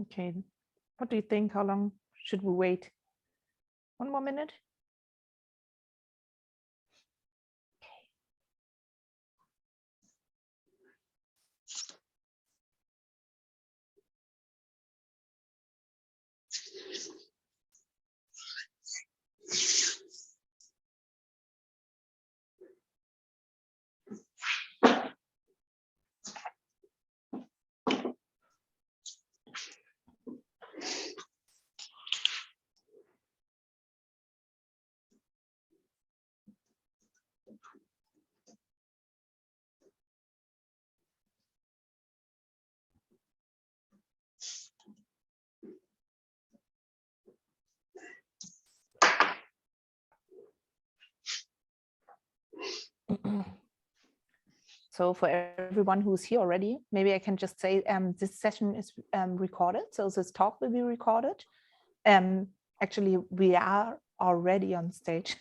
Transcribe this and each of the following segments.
Okay, what do you think? How long should we wait? 1 more minute? So for everyone who's here already, maybe I can just say this session is recorded. So this talk will be recorded. Actually, we are already on stage.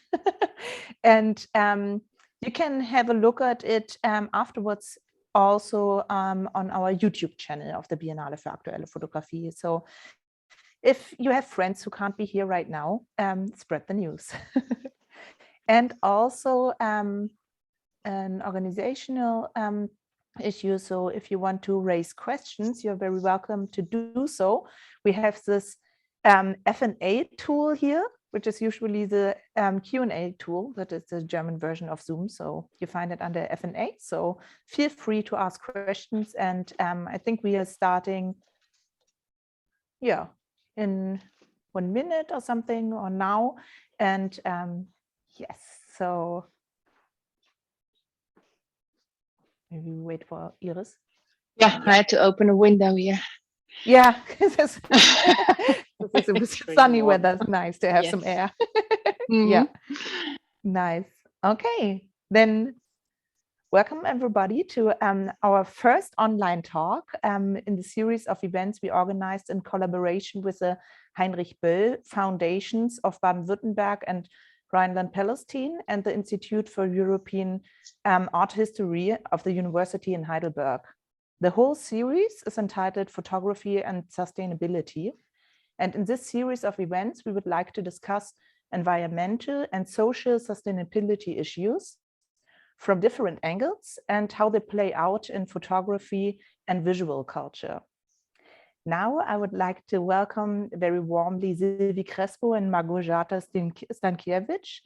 And you can have a look at it afterwards also on our YouTube channel of the Biennale für aktuelle Fotografie. So if you have friends who can't be here right now, spread the news. And also an organizational issue. So if you want to raise questions, you're very welcome to do so. We have this F&A tool here, which is usually the Q&A tool. That is the German version of Zoom. So you find it under F&A. So feel free to ask questions. And I think we are starting, in 1 minute or something, or now. And yes, so maybe we wait for Iris. Yeah, I had to open a window here. Yeah, this is sunny weather. It's nice to have some air. Yeah, nice. Okay, then welcome everybody to our first online talk in the series of events we organized in collaboration with the Heinrich Böll Foundations of Baden-Württemberg and Rheinland-Pfalz and the Institute for European Art History of the University in Heidelberg. The whole series is entitled Photography and Sustainability. And in this series of events, we would like to discuss environmental and social sustainability issues from different angles and how they play out in photography and visual culture. Now I would like to welcome very warmly Silvy Crespo and Małgorzata Stankiewicz.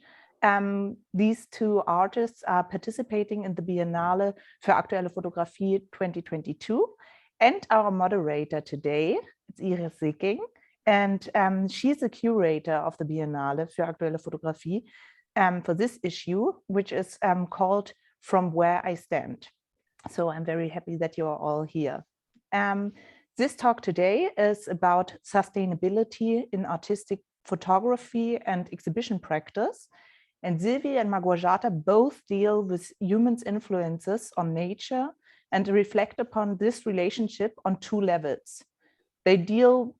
These two artists are participating in the Biennale für aktuelle Fotografie 2022. And our moderator today is Iris Sikking. And she's the curator of the Biennale für aktuelle Fotografie for this issue, which is called From Where I Stand. So I'm very happy that you're all here. This talk today is about sustainability in artistic photography and exhibition practice. And Silvy and Małgorzata both deal with humans' influences on nature and reflect upon this relationship on 2 levels. They deal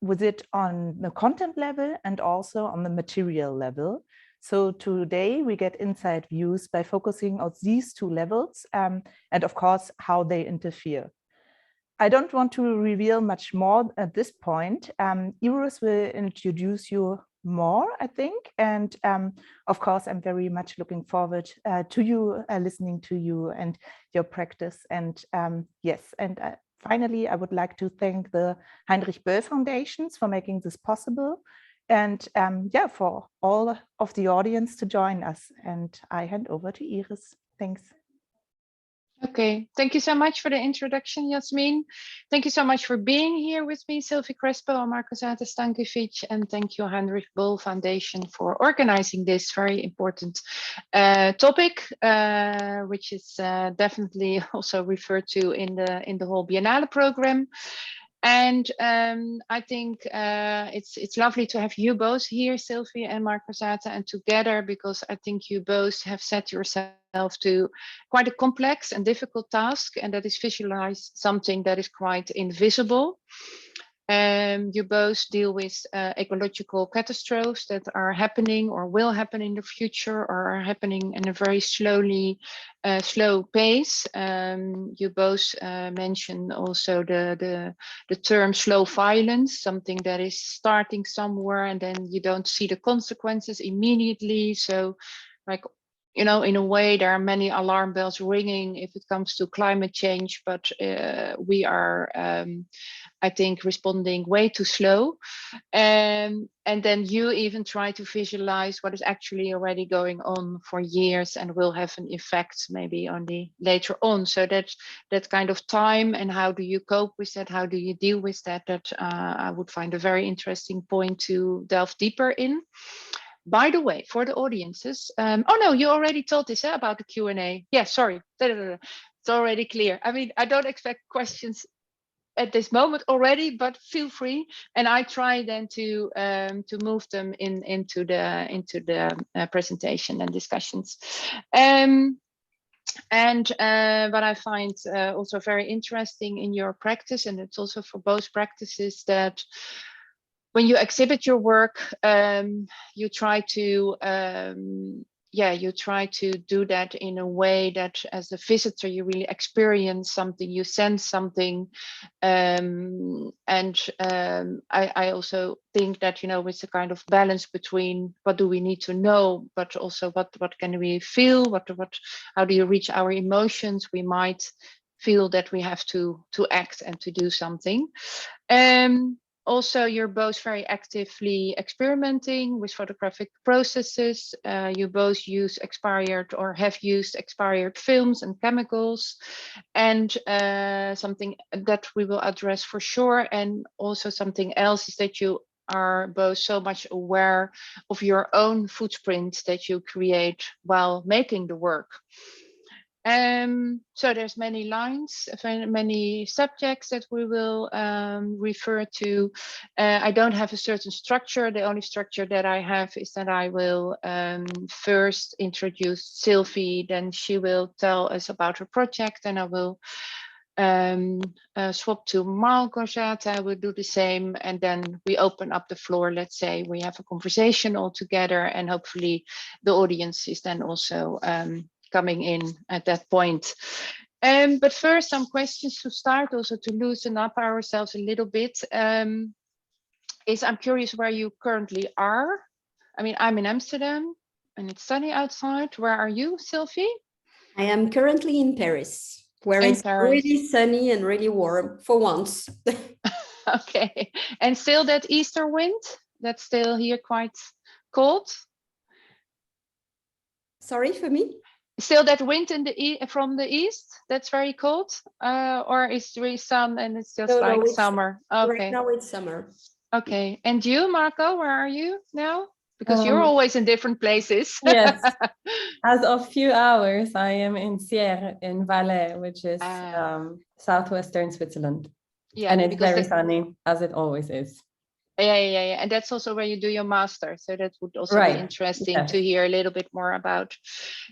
with it on the content level and also on the material level. So today we get inside views by focusing on these 2 levels and of course how they interfere. I don't want to reveal much more at this point. Iris will introduce you more, I think. And of course, I'm very much looking forward to you, listening to you and your practice. And yes, and finally, I would like to thank the Heinrich Böll Foundations for making this possible. And yeah, for all of the audience to join us. And I hand over to Iris. Thanks. Okay, thank you so much for the introduction, Jasmin. Thank you so much for being here with me, Silvy Crespo and Małgorzata Stankiewicz, and thank you, Heinrich Böll Foundation, for organizing this very important topic, which is definitely also referred to in the whole Biennale program. And I think it's lovely to have you both here, Silvy and Małgorzata, and together, because I think you both have set yourself to quite a complex and difficult task, and that is visualize something that is quite invisible. You both deal with ecological catastrophes that are happening or will happen in the future or are happening in a very slow pace. You both mentioned also the term slow violence, something that is starting somewhere and then you don't see the consequences immediately. So like, you know, in a way, there are many alarm bells ringing if it comes to climate change, but we are, I think, responding way too slow. And then you even try to visualize what is actually already going on for years and will have an effect maybe only later on. So that kind of time and how do you cope with that? How do you deal with that? That I would find a very interesting point to delve deeper in. By the way, for the audiences, oh no, you already told this about the Q&A. Yeah, sorry, it's already clear. I mean, I don't expect questions at this moment already, but feel free. And I try then to move them into the presentation and discussions. And what I find also very interesting in your practice, and it's also for both practices, that when you exhibit your work, you try to do that in a way that as a visitor you really experience something, you sense something, I also think that, you know, it's a kind of balance between what do we need to know, but also what can we feel, how do you reach our emotions. We might feel that we have to act and to do something. Also, you're both very actively experimenting with photographic processes. You both use expired or have used expired films and chemicals, and something that we will address for sure. And also something else is that you are both so much aware of your own footprint that you create while making the work. So there's many lines, many subjects that we will refer to. I don't have a certain structure. The only structure that I have is that I will first introduce Silvy, then she will tell us about her project, and I will swap to Małgorzata. I will do the same, and then we open up the floor. Let's say we have a conversation all together, and hopefully the audience is then also coming in at that point. But first, some questions to start, also to loosen up ourselves a little bit. I'm curious where you currently are. I mean, I'm in Amsterdam and it's sunny outside. Where are you, Silvy? I am currently in Paris, where it's really sunny and really warm for once. Okay, and still that Easter wind? That's still here quite cold? Sorry, for me? Still that wind from the east? That's very cold, or is there sun and it's just it's summer? Okay. Right now it's summer. Okay, and you, Marco, where are you now? Because you're always in different places. Yes, as of few hours, I am in Sierre in Valais, which is southwestern Switzerland. Yeah, and it's very sunny, as it always is. Yeah, and that's also where you do your master, so that would also be interesting to hear a little bit more about.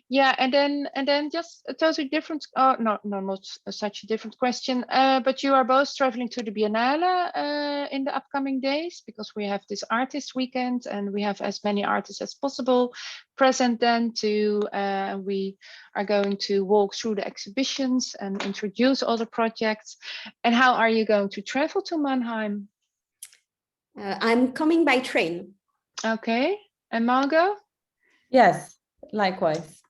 Yeah, and then just a totally different, not such a different question, but you are both traveling to the Biennale in the upcoming days, because we have this artist weekend and we have as many artists as possible present then we are going to walk through the exhibitions and introduce all the projects. And how are you going to travel to Mannheim? I'm coming by train. Okay, and Margot? Yes, likewise.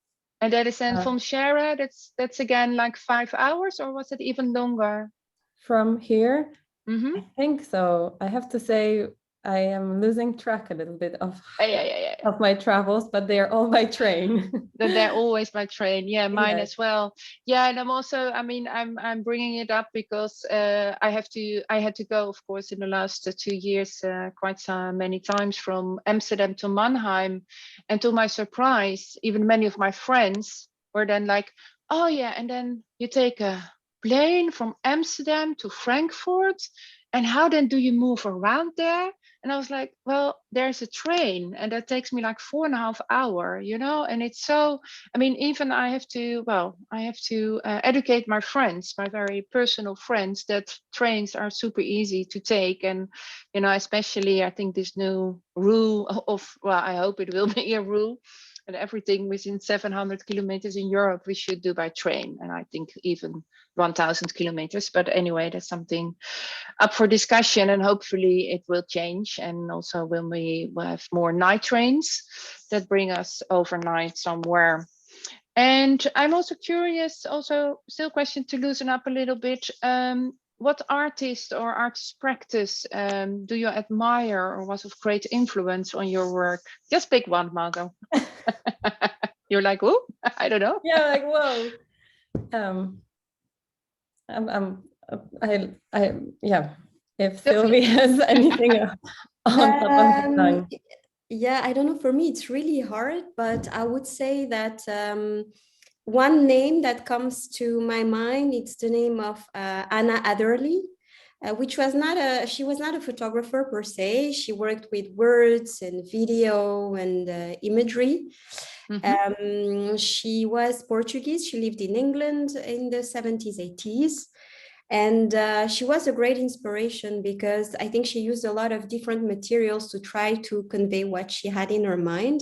And that is then from Shara. That's again like 5 hours, or was it even longer? From here, I think so. I have to say I am losing track a little bit of my travels, but they're all by train. They're always by train. Yeah, mine as well. Yeah, and I'm also, I mean, I'm bringing it up because I had to go, of course, in the last 2 years, quite so many times from Amsterdam to Mannheim, and to my surprise, even many of my friends were then like, oh yeah, and then you take a plane from Amsterdam to Frankfurt, and how then do you move around there? And I was like, well, there's a train and that takes me like 4.5 hours, you know, and it's so, I mean, even I have to educate my friends, my very personal friends, that trains are super easy to take. And, you know, especially I think this new rule of, well, I hope it will be a rule, and everything within 700 kilometers in Europe we should do by train, and I think even 1,000 kilometers. But anyway, that's something up for discussion, and hopefully it will change. And also when we will have more night trains that bring us overnight somewhere. And I'm also curious, also still question to loosen up a little bit, what artist or artist practice do you admire or was of great influence on your work? Just pick one, Margot. You're like, oh, I don't know. Yeah, like, whoa. Yeah. If Sylvie has anything on top of her tongue. Yeah, I don't know. For me, it's really hard, but I would say that one name that comes to my mind, it's the name of Anna Adderley, which was she was not a photographer per se. She worked with words and video and imagery. Mm-hmm. She was Portuguese. She lived in England in the 70s, 80s. And she was a great inspiration because I think she used a lot of different materials to try to convey what she had in her mind.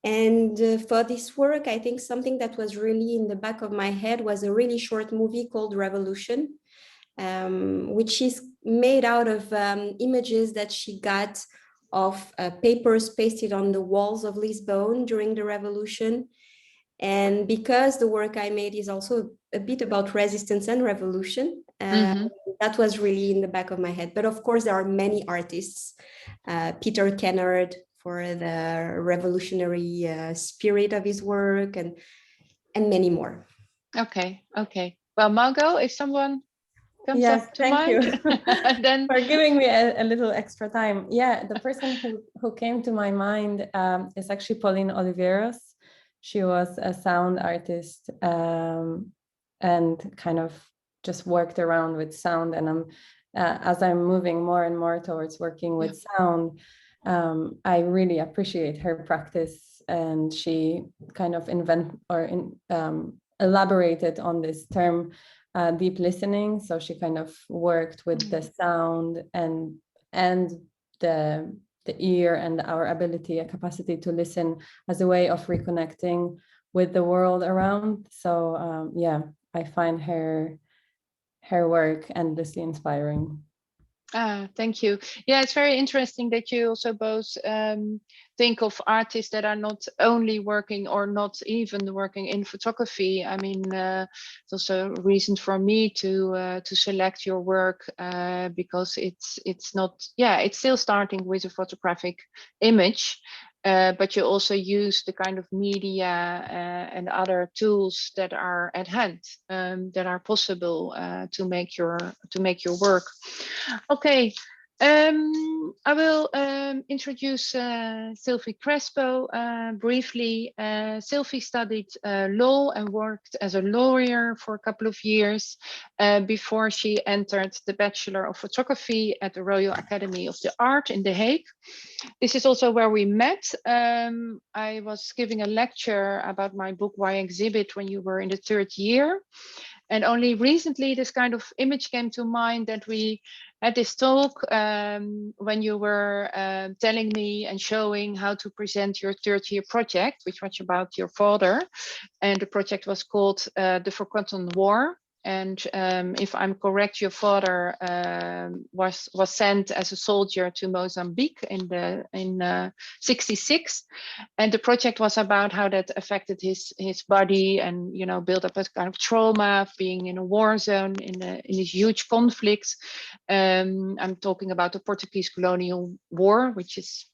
And for this work, I think something that was really in the back of my head was a really short movie called Revolution, which is made out of images that she got of papers pasted on the walls of Lisbon during the revolution. And because the work I made is also a bit about resistance and revolution, that was really in the back of my head. But of course, there are many artists, Peter Kennard for the revolutionary spirit of his work, and many more. Okay. Well, Margot, if someone comes up to mind, thank you. Then for giving me a little extra time. Yeah, the person who came to my mind is actually Pauline Oliveiros. She was a sound artist and kind of just worked around with sound. And as I'm moving more and more towards working with sound, I really appreciate her practice. And she kind of elaborated on this term, deep listening. So she kind of worked with the sound and the ear and our ability, a capacity to listen as a way of reconnecting with the world around. So I find her work endlessly inspiring. Thank you. Yeah, it's very interesting that you also both think of artists that are not only working or not even working in photography. I mean, it's also a reason for me to select your work because it's not, it's still starting with a photographic image. But you also use the kind of media and other tools that are at hand, that are possible to make your work. Okay, I will introduce Silvy Crespo briefly. Silvy studied law and worked as a lawyer for a couple of years before she entered the Bachelor of Photography at the Royal Academy of the Art in The Hague. This is also where we met. I was giving a lecture about my book Why Exhibit when you were in the 3rd year. And only recently this kind of image came to mind that we had this talk when you were telling me and showing how to present your 3rd year project, which was about your father. And the project was called The Forgotten War. And if I'm correct, your father was sent as a soldier to Mozambique in '66, and the project was about how that affected his body, and built up a kind of trauma of being in a war zone in these huge conflicts. I'm talking about the Portuguese Colonial War, which is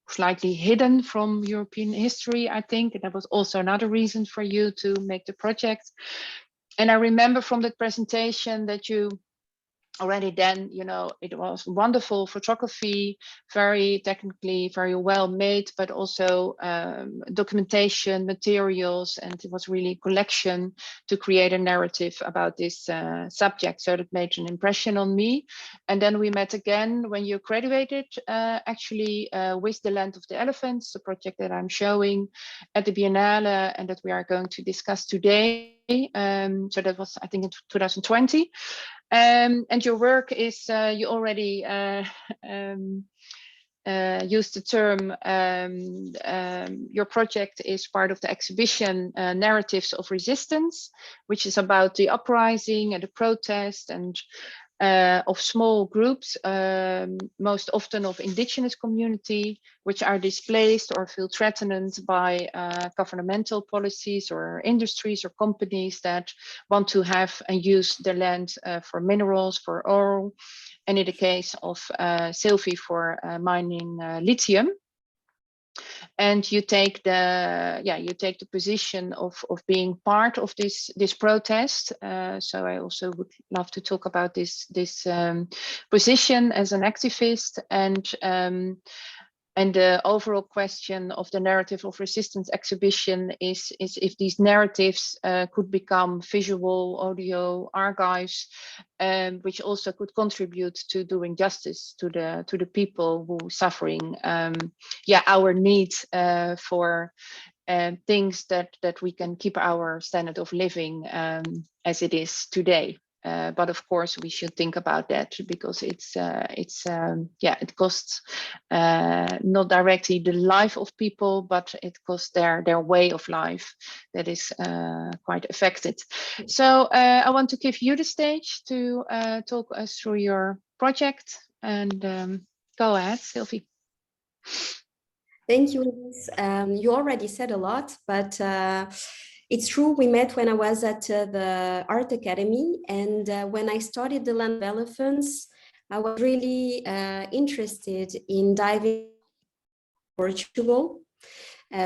slightly hidden from European history, I think. And that was also another reason for you to make the project. And I remember from that presentation that you already then, you know, it was wonderful photography, very technically, very well made, but also documentation, materials, and it was really a collection to create a narrative about this subject. So that made an impression on me. And then we met again when you graduated, actually, with The Land of the Elephants, the project that I'm showing at the Biennale and that we are going to discuss today. So that was, I think, in 2020. And your work is, you already used the term, your project is part of the exhibition Narratives of Resistance, which is about the uprising and the protest and of small groups, most often of indigenous community, which are displaced or feel threatened by governmental policies or industries or companies that want to have and use their land for minerals, for oil, and in the case of Silvy for mining lithium. And you take the position of being part of this protest. So I also would love to talk about this position as an activist, and the overall question of the Narrative of Resistance exhibition is if these narratives could become visual, audio archives, which also could contribute to doing justice to the people who are suffering. Our need for things that we can keep our standard of living as it is today. But of course, we should think about that because it costs not directly the life of people, but it costs their way of life that is quite affected. So I want to give you the stage to talk us through your project, and go ahead, Silvy. Thank you, Iris. You already said a lot, but it's true, we met when I was at the Art Academy, and when I started the Land of Elephants, I was really interested in diving into Portugal.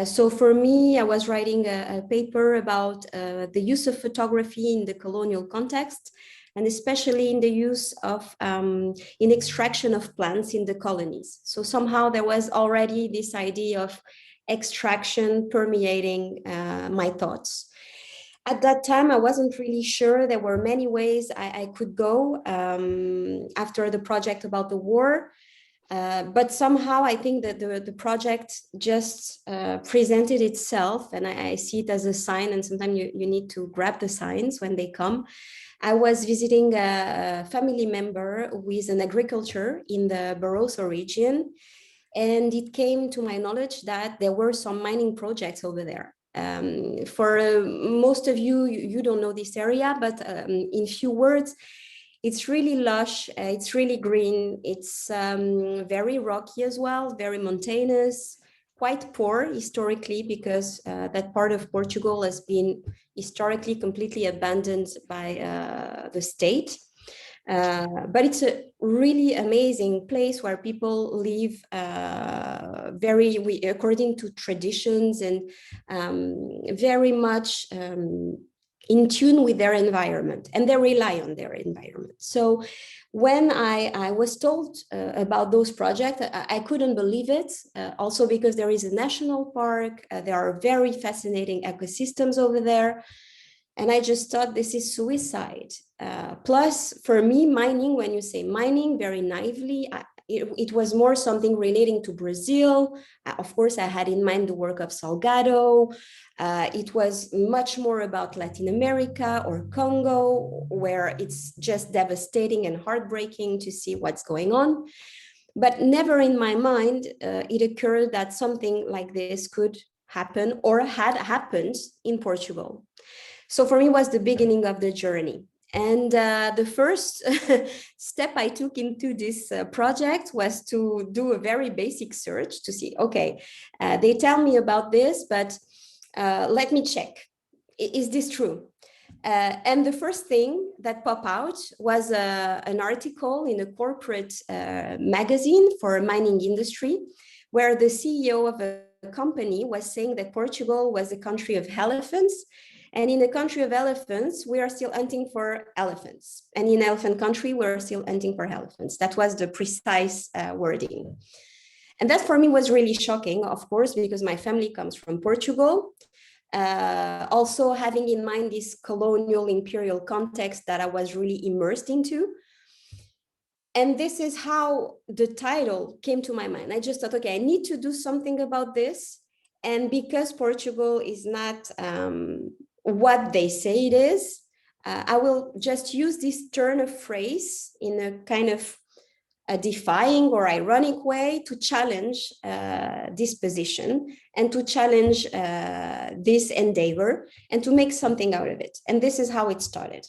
So for me, I was writing a paper about the use of photography in the colonial context, and especially in the use of in extraction of plants in the colonies. So somehow there was already this idea of extraction permeating my thoughts. At that time, I wasn't really sure. There were many ways I could go after the project about the war. But somehow I think that the project just presented itself, and I see it as a sign, and sometimes you need to grab the signs when they come. I was visiting a family member with an agriculture in the Barroso region, and it came to my knowledge that there were some mining projects over there. For most of you, you don't know this area, but in few words, it's really lush, it's really green, it's very rocky as well, very mountainous, quite poor historically, because that part of Portugal has been historically completely abandoned by the state. But it's a really amazing place where people live according to traditions and very much in tune with their environment, and they rely on their environment. So when I was told about those projects, I couldn't believe it, also because there is a national park, there are very fascinating ecosystems over there. And I just thought this is suicide. Plus, for me, mining, when you say mining, very naively, it was more something relating to Brazil. Of course, I had in mind the work of Salgado. It was much more about Latin America or Congo, where it's just devastating and heartbreaking to see what's going on. But never in my mind, it occurred that something like this could happen or had happened in Portugal. So for me, it was the beginning of the journey. And the first step I took into this project was to do a very basic search to see, okay, they tell me about this, but let me check. Is this true? And the first thing that popped out was an article in a corporate magazine for a mining industry, where the CEO of a company was saying that Portugal was a country of elephants, And in the country of elephants, we are still hunting for elephants. And in elephant country, we're still hunting for elephants. That was the precise wording. And that for me was really shocking, of course, because my family comes from Portugal. Also having in mind this colonial imperial context that I was really immersed into. And this is how the title came to my mind. I just thought, okay, I need to do something about this. And because Portugal is not what they say it is, I will just use this turn of phrase in a kind of a defying or ironic way to challenge this position and to challenge this endeavor and to make something out of it. And this is how it started.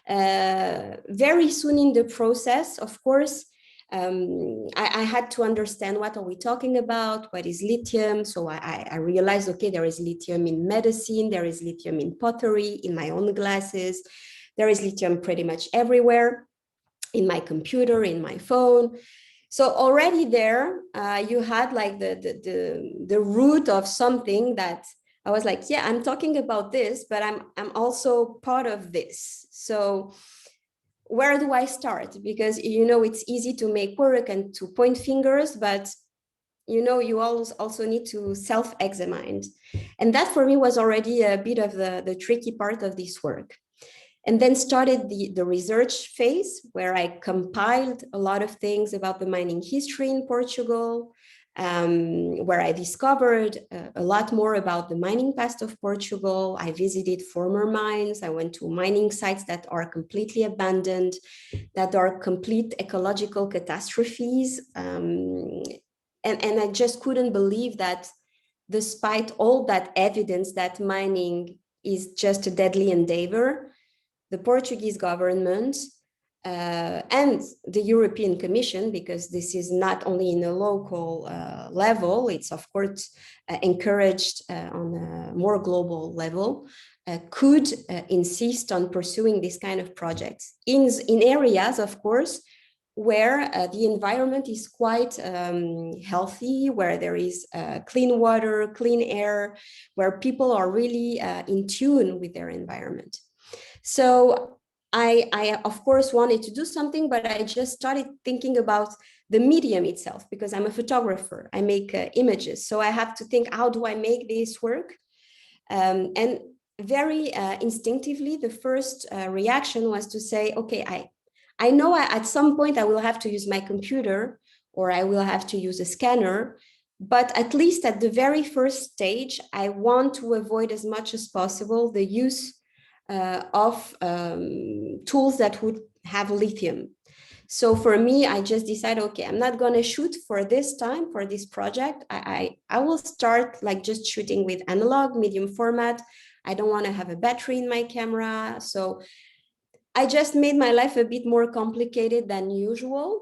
Very soon in the process, of course, I had to understand what are we talking about, what is lithium. So I realized, okay, there is lithium in medicine, there is lithium in pottery, in my own glasses, there is lithium pretty much everywhere, in my computer, in my phone. So already there, you had like the root of something that I was like, yeah, I'm talking about this, but I'm also part of this. So where do I start? Because, you know, it's easy to make work and to point fingers, but, you know, you also need to self-examine. And that for me was already a bit of the tricky part of this work. And then started the research phase where I compiled a lot of things about the mining history in Portugal, where I discovered a lot more about the mining past of Portugal. I visited former mines. I went to mining sites that are completely abandoned, that are complete ecological catastrophes. And I just couldn't believe that despite all that evidence that mining is just a deadly endeavor, the Portuguese government and the European Commission, because this is not only in a local level, it's of course encouraged on a more global level, could insist on pursuing this kind of projects in areas, of course, where the environment is quite healthy, where there is clean water, clean air, where people are really in tune with their environment. So I of course wanted to do something, but I just started thinking about the medium itself, because I'm a photographer, I make images. So I have to think, how do I make this work? And very instinctively, the first reaction was to say, okay, I know at some point I will have to use my computer or I will have to use a scanner, but at least at the very first stage, I want to avoid as much as possible the use of tools that would have lithium. So for me, I just decided, okay, I'm not going to shoot for this time, for this project. I will start like just shooting with analog, medium format. I don't want to have a battery in my camera. So I just made my life a bit more complicated than usual.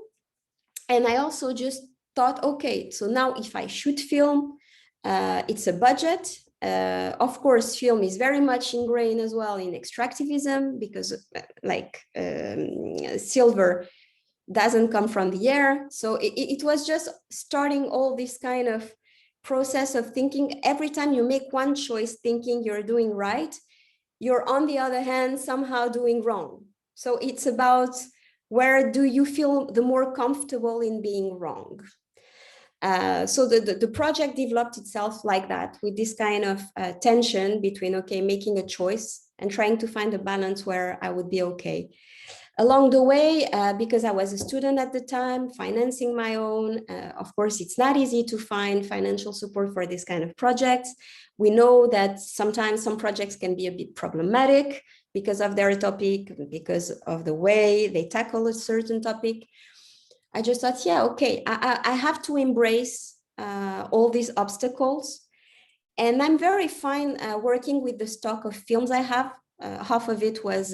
And I also just thought, okay, so now if I shoot film, it's a budget. Of course, film is very much ingrained as well in extractivism, because like silver doesn't come from the air. So it was just starting all this kind of process of thinking. Every time you make one choice thinking you're doing right, you're on the other hand somehow doing wrong. So it's about where do you feel the more comfortable in being wrong. So the project developed itself like that, with this kind of tension between, okay, making a choice and trying to find a balance where I would be okay. Along the way, because I was a student at the time, financing my own, of course, it's not easy to find financial support for this kind of projects. We know that sometimes some projects can be a bit problematic because of their topic, because of the way they tackle a certain topic. I just thought, yeah, okay, I have to embrace all these obstacles. And I'm very fine working with the stock of films I have. Half of it was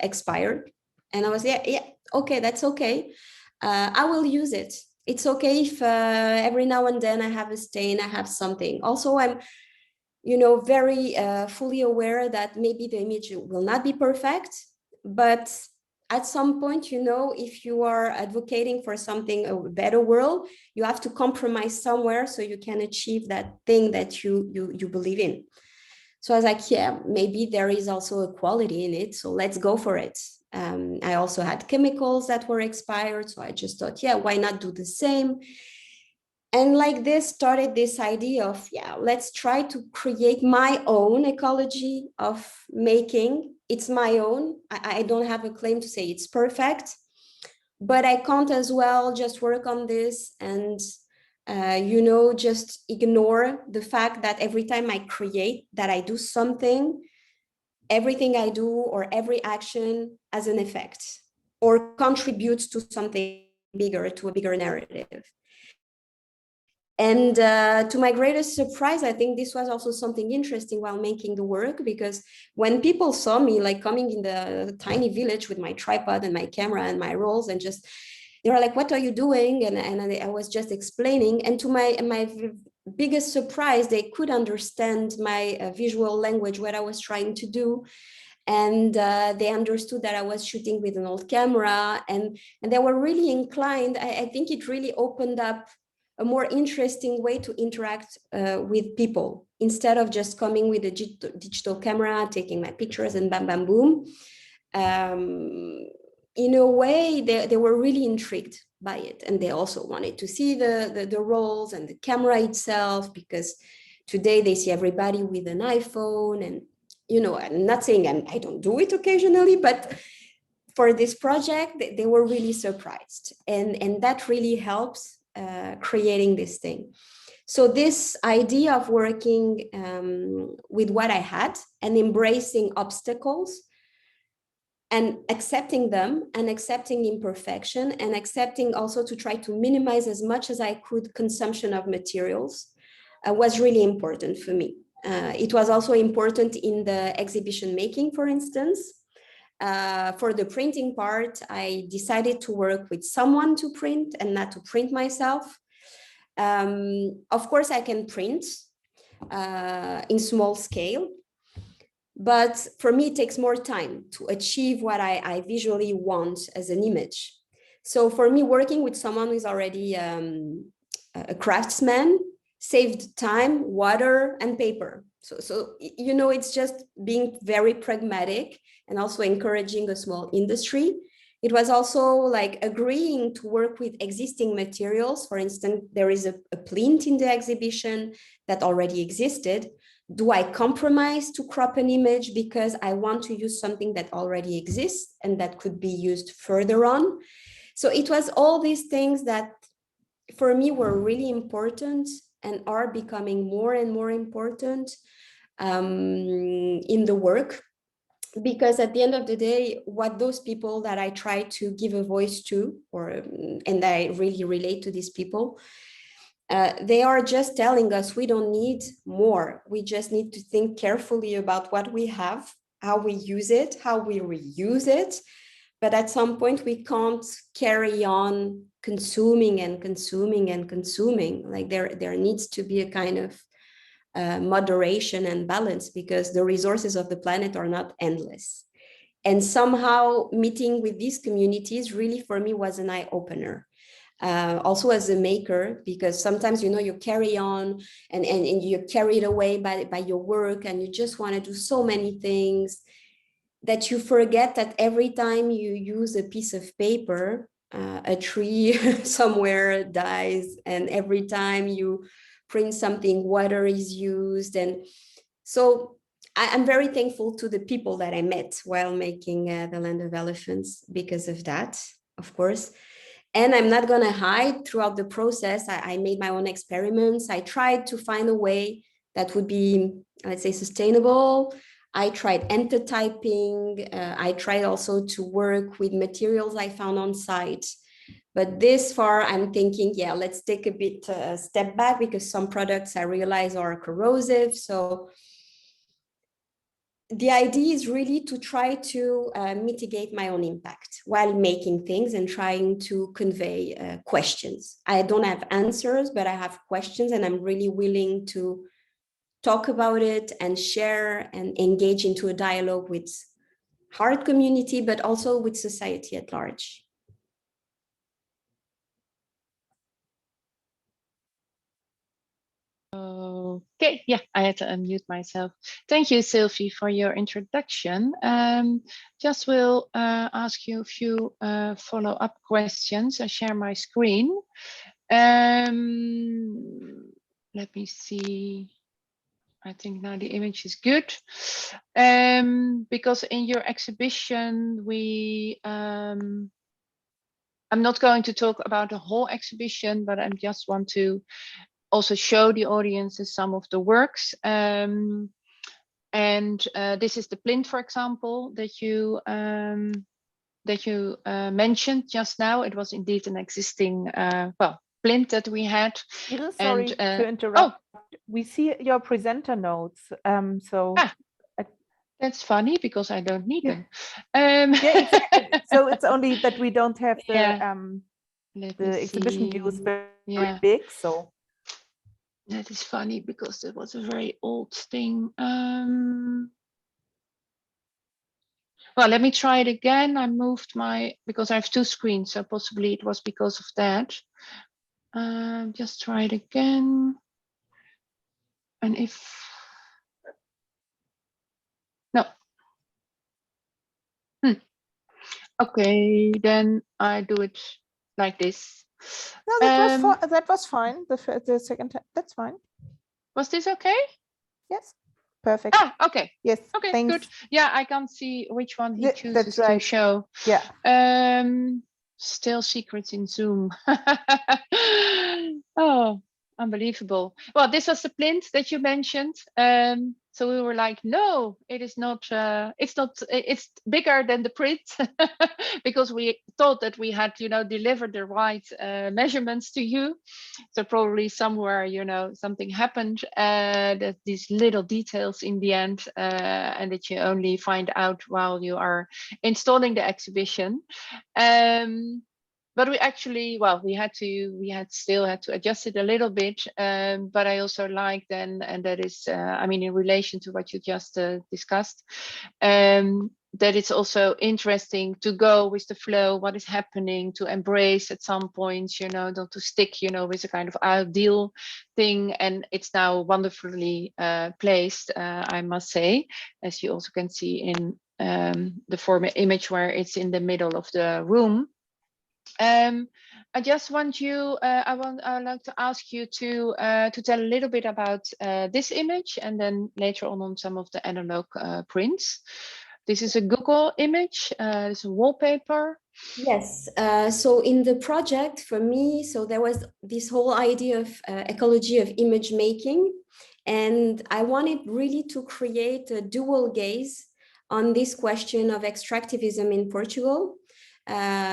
expired. And I was, yeah, okay, that's okay. I will use it. It's okay if every now and then I have a stain, I have something. Also, I'm, very fully aware that maybe the image will not be perfect, but at some point, if you are advocating for something, a better world, you have to compromise somewhere so you can achieve that thing that you believe in. So I was like, yeah, maybe there is also a quality in it. So let's go for it. I also had chemicals that were expired. So I just thought, yeah, why not do the same? And like this started this idea of, yeah, let's try to create my own ecology of making. It's my own. I don't have a claim to say it's perfect, but I can't as well just work on this and, just ignore the fact that every time I create, that I do something, everything I do or every action has an effect or contributes to something bigger, to a bigger narrative. And to my greatest surprise, I think this was also something interesting while making the work, because when people saw me like coming in the tiny village with my tripod and my camera and my rolls, and just, they were like, what are you doing? And I was just explaining. And to my biggest surprise, they could understand my visual language, what I was trying to do. And they understood that I was shooting with an old camera, and they were really inclined. I think it really opened up a more interesting way to interact with people, instead of just coming with a digital camera, taking my pictures and bam, bam, boom. In a way, they were really intrigued by it. And they also wanted to see the rolls and the camera itself, because today they see everybody with an iPhone. And, I'm not saying I don't do it occasionally, but for this project, they were really surprised. And that really helps creating this thing. So this idea of working with what I had and embracing obstacles and accepting them and accepting imperfection and accepting also to try to minimize as much as I could consumption of materials was really important for me. It was also important in the exhibition making, for instance. For the printing part, I decided to work with someone to print and not to print myself. Of course, I can print in small scale, but for me, it takes more time to achieve what I visually want as an image. So for me, working with someone who's already a craftsman saved time, water, and paper. So it's just being very pragmatic and also encouraging a small industry. It was also like agreeing to work with existing materials. For instance, there is a plinth in the exhibition that already existed. Do I compromise to crop an image because I want to use something that already exists and that could be used further on? So it was all these things that for me were really important and are becoming more and more important in the work. Because at the end of the day, what those people that I try to give a voice to, and I really relate to these people, they are just telling us we don't need more. We just need to think carefully about what we have, how we use it, how we reuse it. But at some point, we can't carry on consuming and consuming and consuming. Like there needs to be a kind of moderation and balance, because the resources of the planet are not endless. And somehow meeting with these communities really for me was an eye-opener. Also as a maker, because sometimes, you carry on and you're carried away by your work, and you just want to do so many things that you forget that every time you use a piece of paper, a tree somewhere dies, and every time you print something, water is used. And so I'm very thankful to the people that I met while making the Land of Elephants because of that, of course. And I'm not going to hide, throughout the process, I made my own experiments. I tried to find a way that would be, let's say, sustainable. I tried entotyping. I tried also to work with materials I found on site. But this far, I'm thinking, yeah, let's take a bit step back, because some products I realize are corrosive. So the idea is really to try to mitigate my own impact while making things and trying to convey questions. I don't have answers, but I have questions, and I'm really willing to talk about it and share and engage into a dialogue with art community, but also with society at large. Okay, yeah, I had to unmute myself. Thank you, Silvy, for your introduction. Just will ask you a few follow-up questions. I share my screen. Let me see. I think now the image is good. Because in your exhibition, I'm not going to talk about the whole exhibition, but I just want to also show the audiences some of the works. And this is the plinth, for example, that you mentioned just now. It was indeed an existing plinth that we had. Iris, sorry to interrupt. Oh. We see your presenter notes. That's funny because I don't need them. Yeah, exactly. So it's only that we don't have the exhibition views very big. So that is funny because that was a very old thing. Well, let me try it again. I moved because I have two screens, so possibly it was because of that. Just try it again. And if no. Okay, then I do it like this. No, that was fine. The second time, that's fine. Was this okay? Yes, perfect. Okay. Yes, okay, thanks. Good. Yeah, I can't see which one he chooses right. to show. Yeah. Still secrets in Zoom. Oh, unbelievable. Well, this was the plinth that you mentioned. So we were like, no, it is not. It's bigger than the print because we thought that we had, delivered the right measurements to you. So probably somewhere, something happened that these little details in the end, and that you only find out while you are installing the exhibition. But we actually, we still had to adjust it a little bit. But I also like then, and that is, in relation to what you just discussed, that it's also interesting to go with the flow, what is happening, to embrace at some point, not to stick, with a kind of ideal thing. And it's now wonderfully placed, I must say, as you also can see in the former image where it's in the middle of the room. I just want you, I'd like to ask you to tell a little bit about this image, and then later on some of the analog prints. This is a Google image, it's a wallpaper. Yes, so in the project for me, so there was this whole idea of ecology of image making, and I wanted really to create a dual gaze on this question of extractivism in Portugal.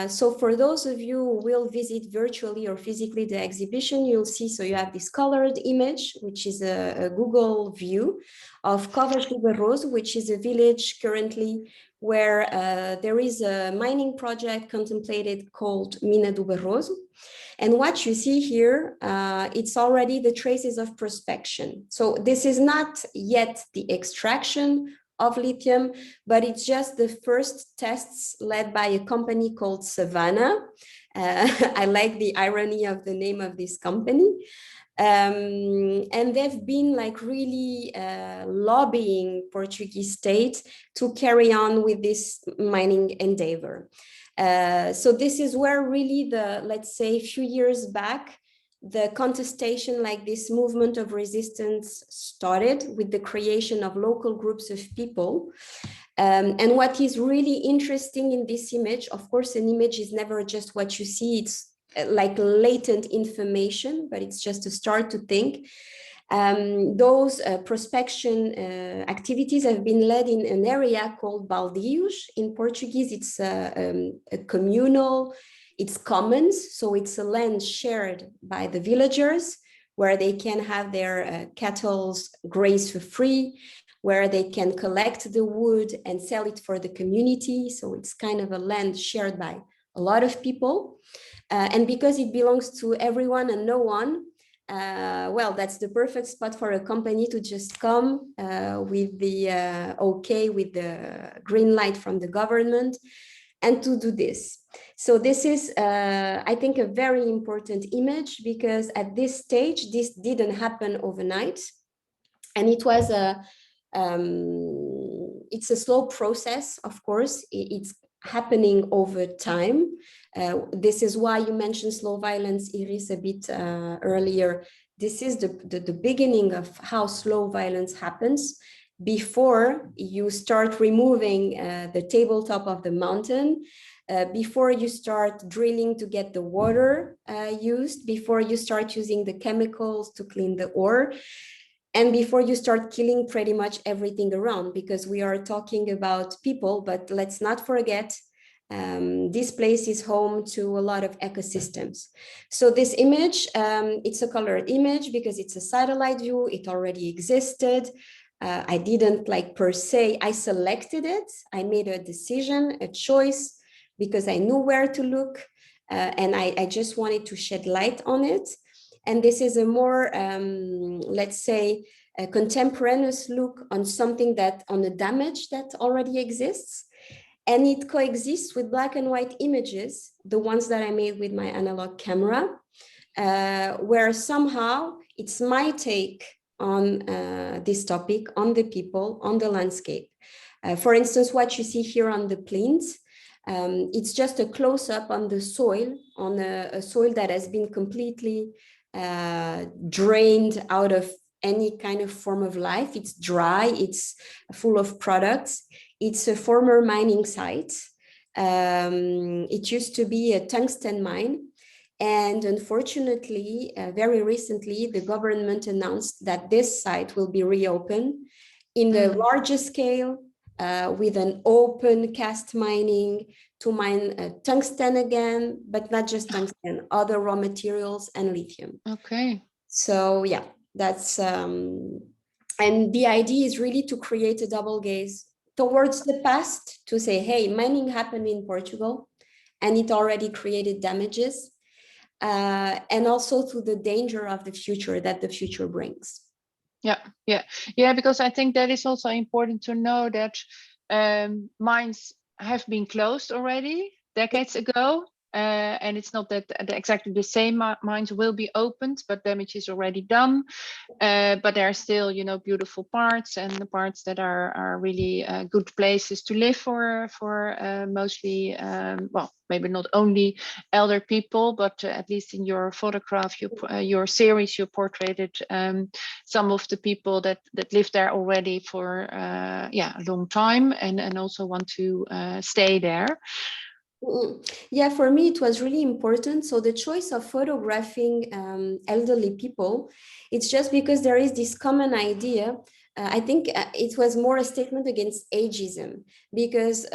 So for those of you who will visit virtually or physically the exhibition, you'll see, so you have this colored image, which is a Google view of Covas do Barroso, which is a village currently where there is a mining project contemplated called Mina do Barroso. And what you see here, it's already the traces of prospection. So this is not yet the extraction of lithium, but it's just the first tests led by a company called Savannah. I like the irony of the name of this company. And they've been really lobbying Portuguese state to carry on with this mining endeavor. So this is where really let's say a few years back, the contestation, like this movement of resistance, started with the creation of local groups of people. And what is really interesting in this image, of course, an image is never just what you see, it's like latent information, but it's just to start to think. Those prospection activities have been led in an area called baldios. In Portuguese, it's a communal, it's commons, so it's a land shared by the villagers where they can have their cattle graze for free, where they can collect the wood and sell it for the community. So it's kind of a land shared by a lot of people. And because it belongs to everyone and no one, well, that's the perfect spot for a company to just come with the okay, with the green light from the government, and to do this. So this is, I think, a very important image, because at this stage, this didn't happen overnight. And it was it's a slow process, of course. It's happening over time. This is why you mentioned slow violence, Iris, a bit earlier. This is the beginning of how slow violence happens. Before you start removing the tabletop of the mountain, before you start drilling to get the water used, before you start using the chemicals to clean the ore, and before you start killing pretty much everything around, because we are talking about people, but let's not forget, this place is home to a lot of ecosystems. So this image, it's a colored image because it's a satellite view. It already existed. I didn't per se, I selected it. I made a decision, a choice, because I knew where to look, and I just wanted to shed light on it. And this is a more, let's say, a contemporaneous look on something on the damage that already exists. And it coexists with black and white images, the ones that I made with my analog camera, where somehow it's my take on this topic, on the people, on the landscape. For instance, what you see here on the plinth, it's just a close-up on the soil, on a soil that has been completely drained out of any kind of form of life. It's dry, it's full of products. It's a former mining site. It used to be a tungsten mine. And unfortunately, very recently, the government announced that this site will be reopened in the largest scale, with an open cast mining to mine tungsten again, but not just tungsten, other raw materials and lithium. Okay. So yeah, that's, and the idea is really to create a double gaze towards the past, to say, hey, mining happened in Portugal and it already created damages, and also to the danger of the future that the future brings. Yeah, because I think that is also important to know that mines have been closed already decades ago. And it's not that exactly the same mines will be opened, but damage is already done. But there are still, beautiful parts, and the parts that are really good places to live for mostly, well, maybe not only elder people, but at least in your photograph, your series, you portrayed some of the people that live there already for a long time, and also want to stay there. Yeah, for me, it was really important. So the choice of photographing elderly people, it's just because there is this common idea. I think it was more a statement against ageism, because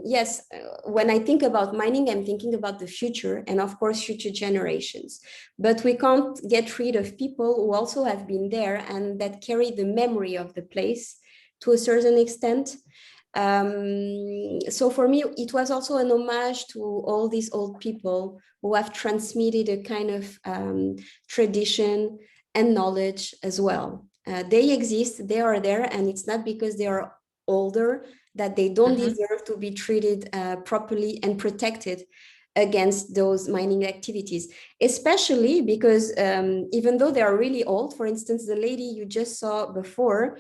yes, when I think about mining, I'm thinking about the future and of course, future generations. But we can't get rid of people who also have been there and that carry the memory of the place to a certain extent. So for me, it was also an homage to all these old people who have transmitted a kind of tradition and knowledge as well. They exist, they are there, and it's not because they are older that they don't deserve to be treated properly and protected against those mining activities, especially because even though they are really old, for instance, the lady you just saw before,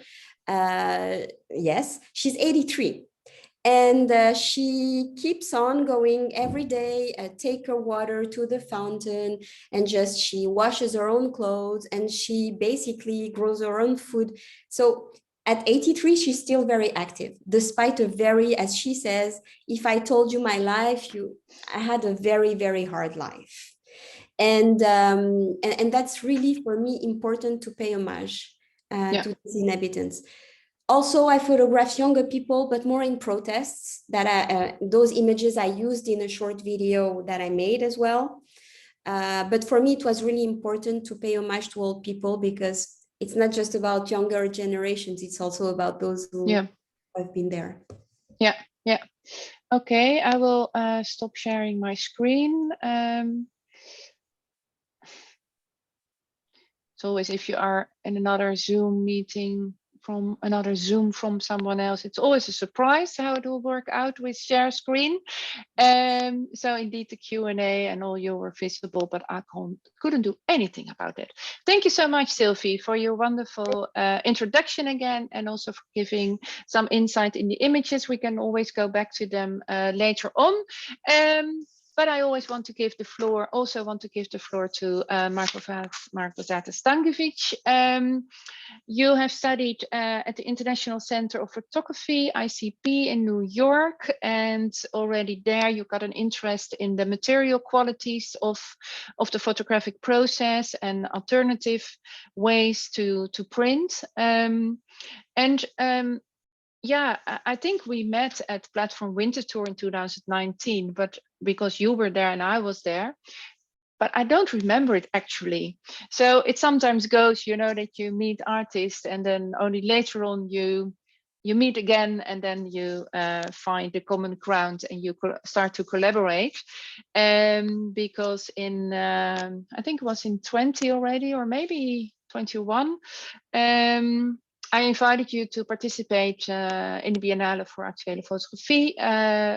yes, she's 83. And she keeps on going every day, take her water to the fountain, and just she washes her own clothes, and she basically grows her own food. So at 83, she's still very active, despite a very, as she says, if I told you my life, I had a very, very hard life. And that's really, for me, important to pay homage to these inhabitants. Also, I photograph younger people, but more in protests. Those images I used in a short video that I made as well. But for me, it was really important to pay homage to old people, because it's not just about younger generations, it's also about those who have been there. Yeah. Okay, I will stop sharing my screen. It's always, if you are in another Zoom meeting, from another Zoom from someone else. It's always a surprise how it will work out with share screen. So indeed the Q&A and all you were visible, but I couldn't do anything about it. Thank you so much, Silvy, for your wonderful introduction again, and also for giving some insight in the images. We can always go back to them later on. But I always want to give the floor, to Małgorzata Stankiewicz. You have studied at the International Center of Photography, ICP, in New York, and already there you got an interest in the material qualities of the photographic process and alternative ways to print. Yeah, I think we met at Platform Winter Tour in 2019, but because you were there and I was there, but I don't remember it actually. So it sometimes goes, you know, that you meet artists and then only later on you meet again, and then you find the common ground and you start to collaborate. Because in, I think it was in 20 already, or maybe 21, I invited you to participate in the Biennale for Actuelle Fotografie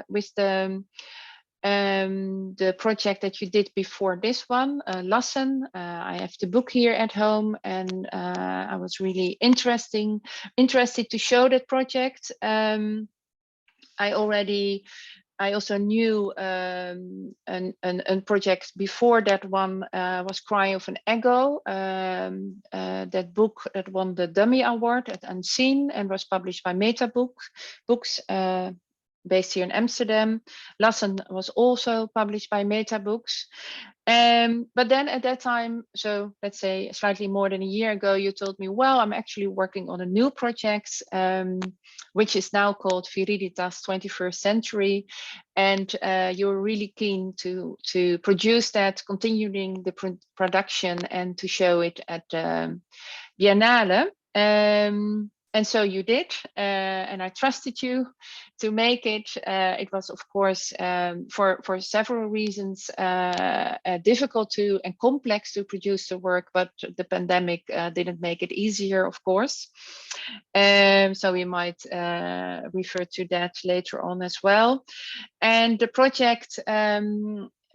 with the project that you did before this one, Lassen. I have the book here at home, and I was really interested to show that project. I also knew a project before that one was Cry of an Ego. That book that won the Dummy Award at Unseen and was published by Meta Books, based here in Amsterdam. Lassen was also published by Meta Books. But then at that time, so let's say slightly more than a year ago, you told me, well, I'm actually working on a new project, which is now called Viriditas 21st Century. And you're really keen to produce that, continuing the production and to show it at Biennale. And so you did, and I trusted you to make it. It was, of course, for several reasons, difficult and complex to produce the work, but the pandemic didn't make it easier, of course. So we might refer to that later on as well. And the project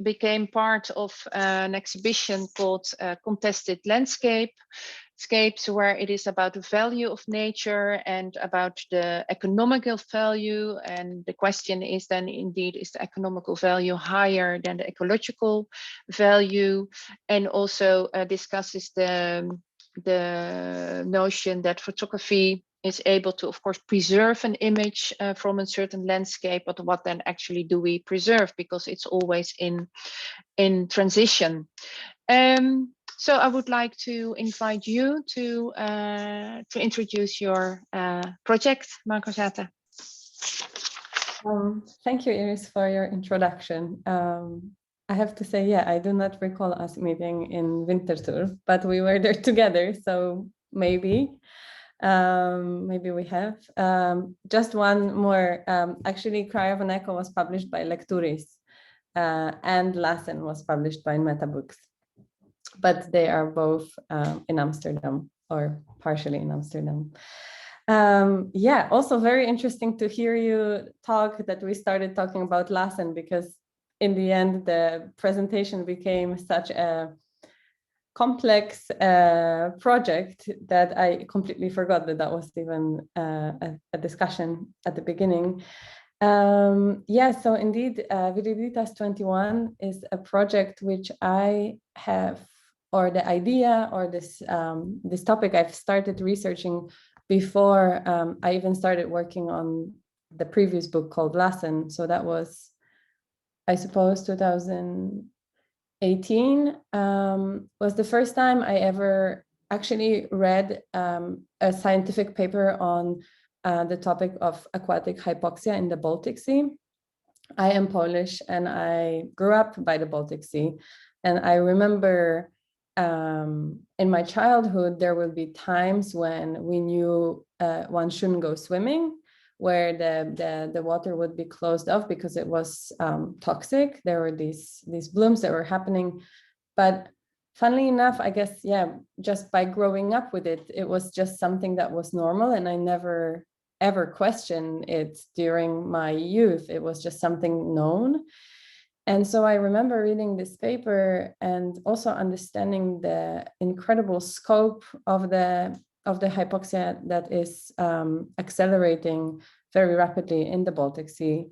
became part of an exhibition called Contested Landscapes, where it is about the value of nature and about the economical value. And the question is then, indeed, is the economical value higher than the ecological value? And also discusses the notion that photography is able to, of course, preserve an image from a certain landscape, but what then actually do we preserve? Because it's always in transition. So I would like to invite you to introduce your project, Małgorzata. Thank you, Iris, for your introduction. I have to say, yeah, I do not recall us meeting in Winterthur, but we were there together, so maybe we have. Just one more, actually, Cry of an Echo was published by Lecturis, and Lassen was published by Meta Books. But they are both in Amsterdam, or partially in Amsterdam. Yeah, also very interesting to hear you talk that we started talking about Lassen, because in the end, the presentation became such a complex project that I completely forgot that was even a discussion at the beginning. Yeah, so indeed, Viriditas 21 is a project which I have, or the idea, or this topic I've started researching before I even started working on the previous book called Lassen. So that was, I suppose, 2018 was the first time I ever actually read a scientific paper on the topic of aquatic hypoxia in the Baltic Sea. I am Polish and I grew up by the Baltic Sea, and I remember in my childhood there will be times when we knew one shouldn't go swimming, where the water would be closed off because it was toxic. There were these blooms that were happening, but funnily enough, I guess, yeah, just by growing up with it, it was just something that was normal, and I never ever questioned it during my youth. It was just something known. And so I remember reading this paper and also understanding the incredible scope of the hypoxia that is accelerating very rapidly in the Baltic Sea,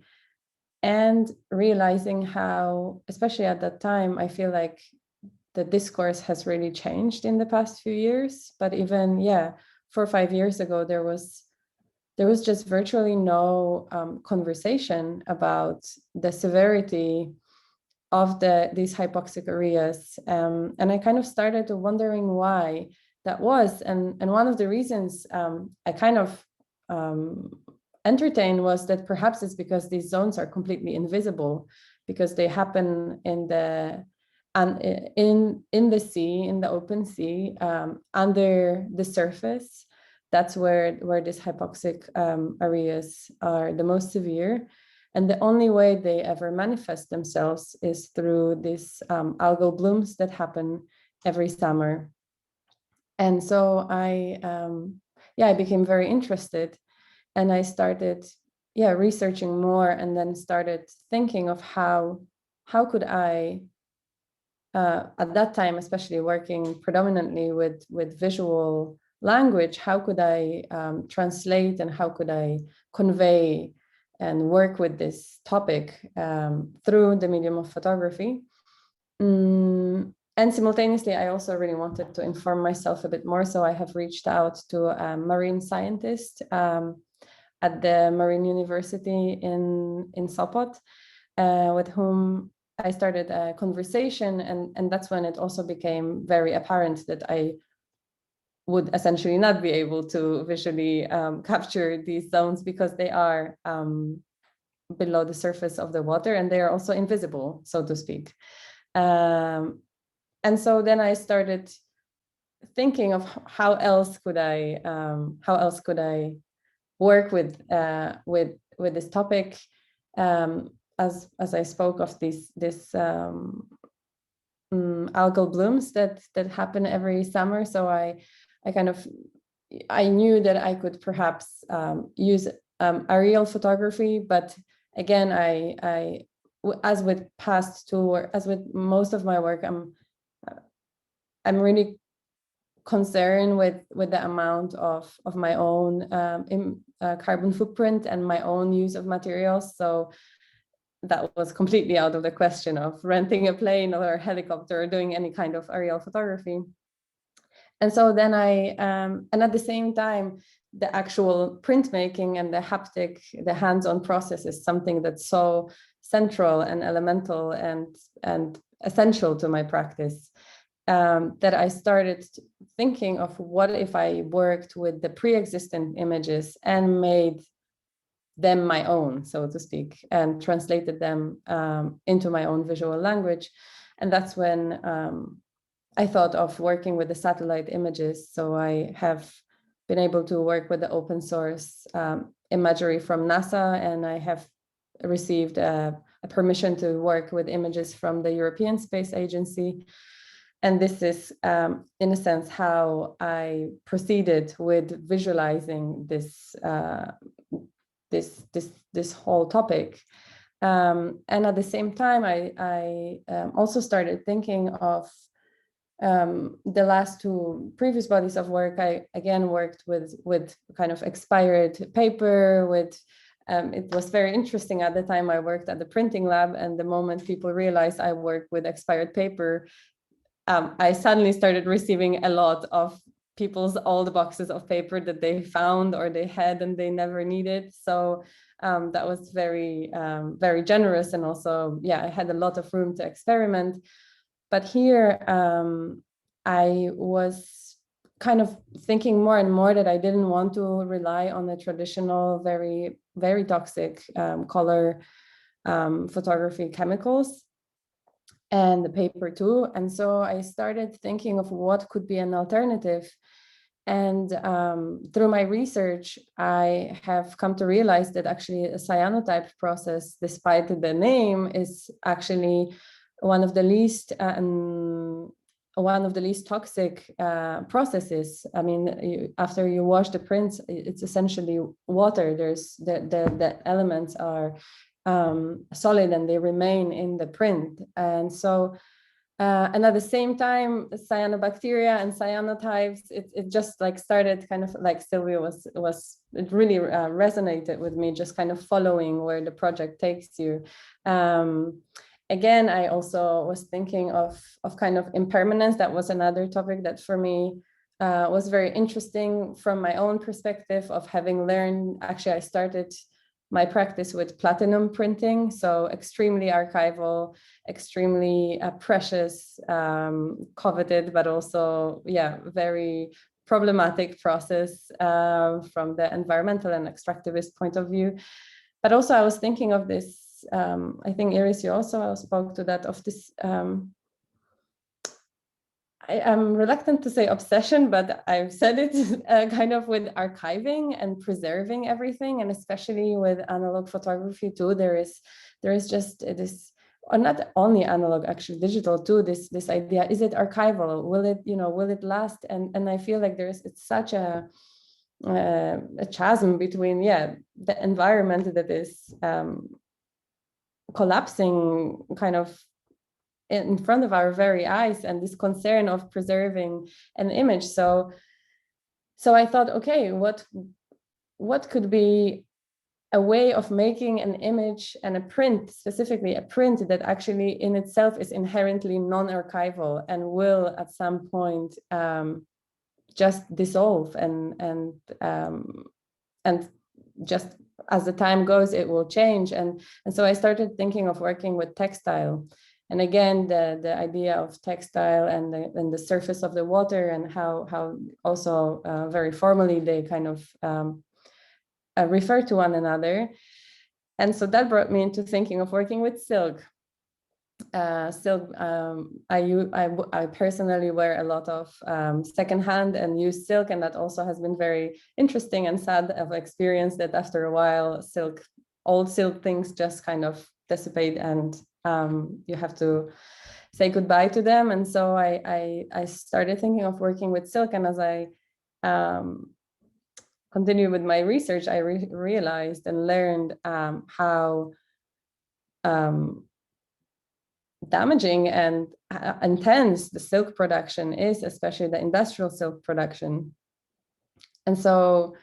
and realizing how, especially at that time, I feel like the discourse has really changed in the past few years. But even 4 or 5 years ago, there was just virtually no conversation about the severity of these hypoxic areas. And I kind of started wondering why that was. And one of the reasons I kind of entertained was that perhaps it's because these zones are completely invisible, because they happen in the sea, in the open sea, under the surface. That's where these hypoxic areas are the most severe. And the only way they ever manifest themselves is through these algal blooms that happen every summer. And so I became very interested, and I started researching more, and then started thinking of how could I, at that time, especially working predominantly with visual language, how could I translate and how could I convey and work with this topic through the medium of photography. And simultaneously, I also really wanted to inform myself a bit more. So I have reached out to a marine scientist at the Marine University in Sopot, with whom I started a conversation. And that's when it also became very apparent that I would essentially not be able to visually capture these zones, because they are below the surface of the water, and they are also invisible, so to speak. And so then I started thinking of how else could I work with this topic, as I spoke of this algal blooms that happen every summer. So I knew that I could perhaps use aerial photography, but again, I as with most of my work, I'm really concerned with the amount of my own carbon footprint and my own use of materials. So that was completely out of the question of renting a plane or a helicopter or doing any kind of aerial photography. And so then and at the same time, the actual printmaking and the haptic, the hands-on process is something that's so central and elemental and essential to my practice, that I started thinking of what if I worked with the pre-existing images and made them my own, so to speak, and translated them into my own visual language. And that's when I thought of working with the satellite images. So I have been able to work with the open source imagery from NASA, and I have received a permission to work with images from the European Space Agency. And this is, in a sense, how I proceeded with visualizing this whole topic. And at the same time, I also started thinking of the last two previous bodies of work. I again worked with kind of expired paper. It was very interesting at the time. I worked at the printing lab, and the moment people realized I work with expired paper, I suddenly started receiving a lot of people's old boxes of paper that they found or they had and they never needed. So that was very, very generous. And also, I had a lot of room to experiment. But here I was kind of thinking more and more that I didn't want to rely on the traditional, very, very toxic color photography chemicals, and the paper too. And so I started thinking of what could be an alternative. And through my research, I have come to realize that actually a cyanotype process, despite the name, is actually one of the least one of the least toxic processes. I mean, after you wash the prints, it's essentially water. There's the elements are solid and they remain in the print. And so, and at the same time, cyanobacteria and cyanotypes, it just like started kind of like Silvy it really resonated with me, just kind of following where the project takes you. Again, I also was thinking of kind of impermanence. That was another topic that for me was very interesting from my own perspective of having learned. Actually, I started my practice with platinum printing, so extremely archival, extremely precious, coveted, but also, yeah, very problematic process from the environmental and extractivist point of view. But also I was thinking of this, I think Iris, you also spoke to that, of this, I'm reluctant to say obsession, but I've said it kind of with archiving and preserving everything, and especially with analog photography too. There is just this, or not only analog, actually digital too. This idea: is it archival? Will it, will it last? And I feel like it's such a chasm between the environment that is collapsing kind of in front of our very eyes, and this concern of preserving an image. So I thought, okay, what could be a way of making an image and a print, specifically a print that actually in itself is inherently non-archival and will at some point just dissolve and just as the time goes, it will change. And so I started thinking of working with textile. And again, the idea of textile and the surface of the water, and how also very formally they kind of refer to one another. And so that brought me into thinking of working with silk. I personally wear a lot of secondhand and used silk, and that also has been very interesting and sad of experience that after a while old silk things just kind of dissipate, and you have to say goodbye to them. And so I started thinking of working with silk, and as I continue with my research, I realized and learned how damaging and intense the silk production is, especially the industrial silk production. And so,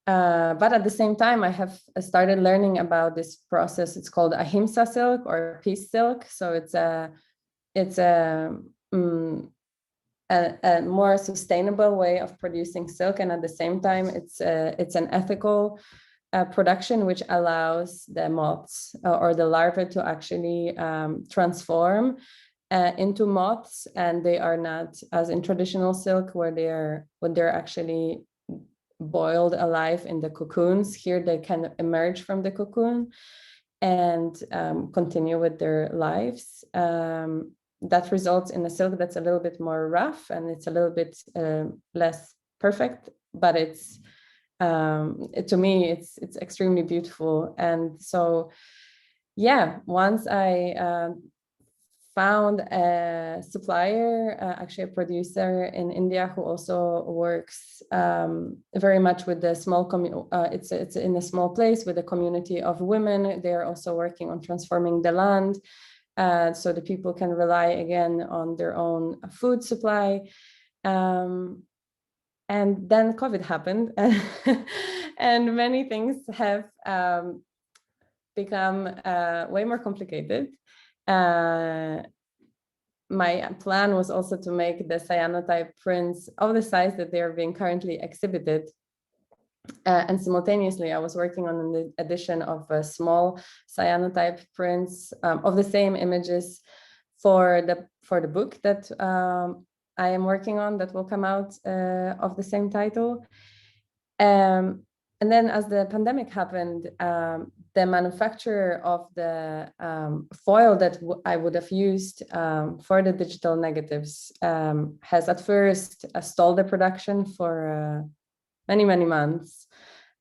but at the same time, I have started learning about this process. It's called ahimsa silk or peace silk. So it's a more sustainable way of producing silk, and at the same time, it's an ethical production which allows the moths or the larvae to actually transform into moths, and they are not as in traditional silk where they're actually boiled alive in the cocoons. Here they can emerge from the cocoon and continue with their lives. That results in a silk that's a little bit more rough, and it's a little bit less perfect, but it's to me it's extremely beautiful. And so once I found a supplier, actually a producer in India who also works very much with the small it's in a small place with a community of women. They are also working on transforming the land so the people can rely again on their own food supply. And then COVID happened, and many things have become way more complicated. My plan was also to make the cyanotype prints of the size that they are being currently exhibited. And simultaneously, I was working on the edition of small cyanotype prints of the same images for the book that I am working on, that will come out of the same title. And then as the pandemic happened, the manufacturer of the foil that I would have used for the digital negatives has at first stalled the production for many months,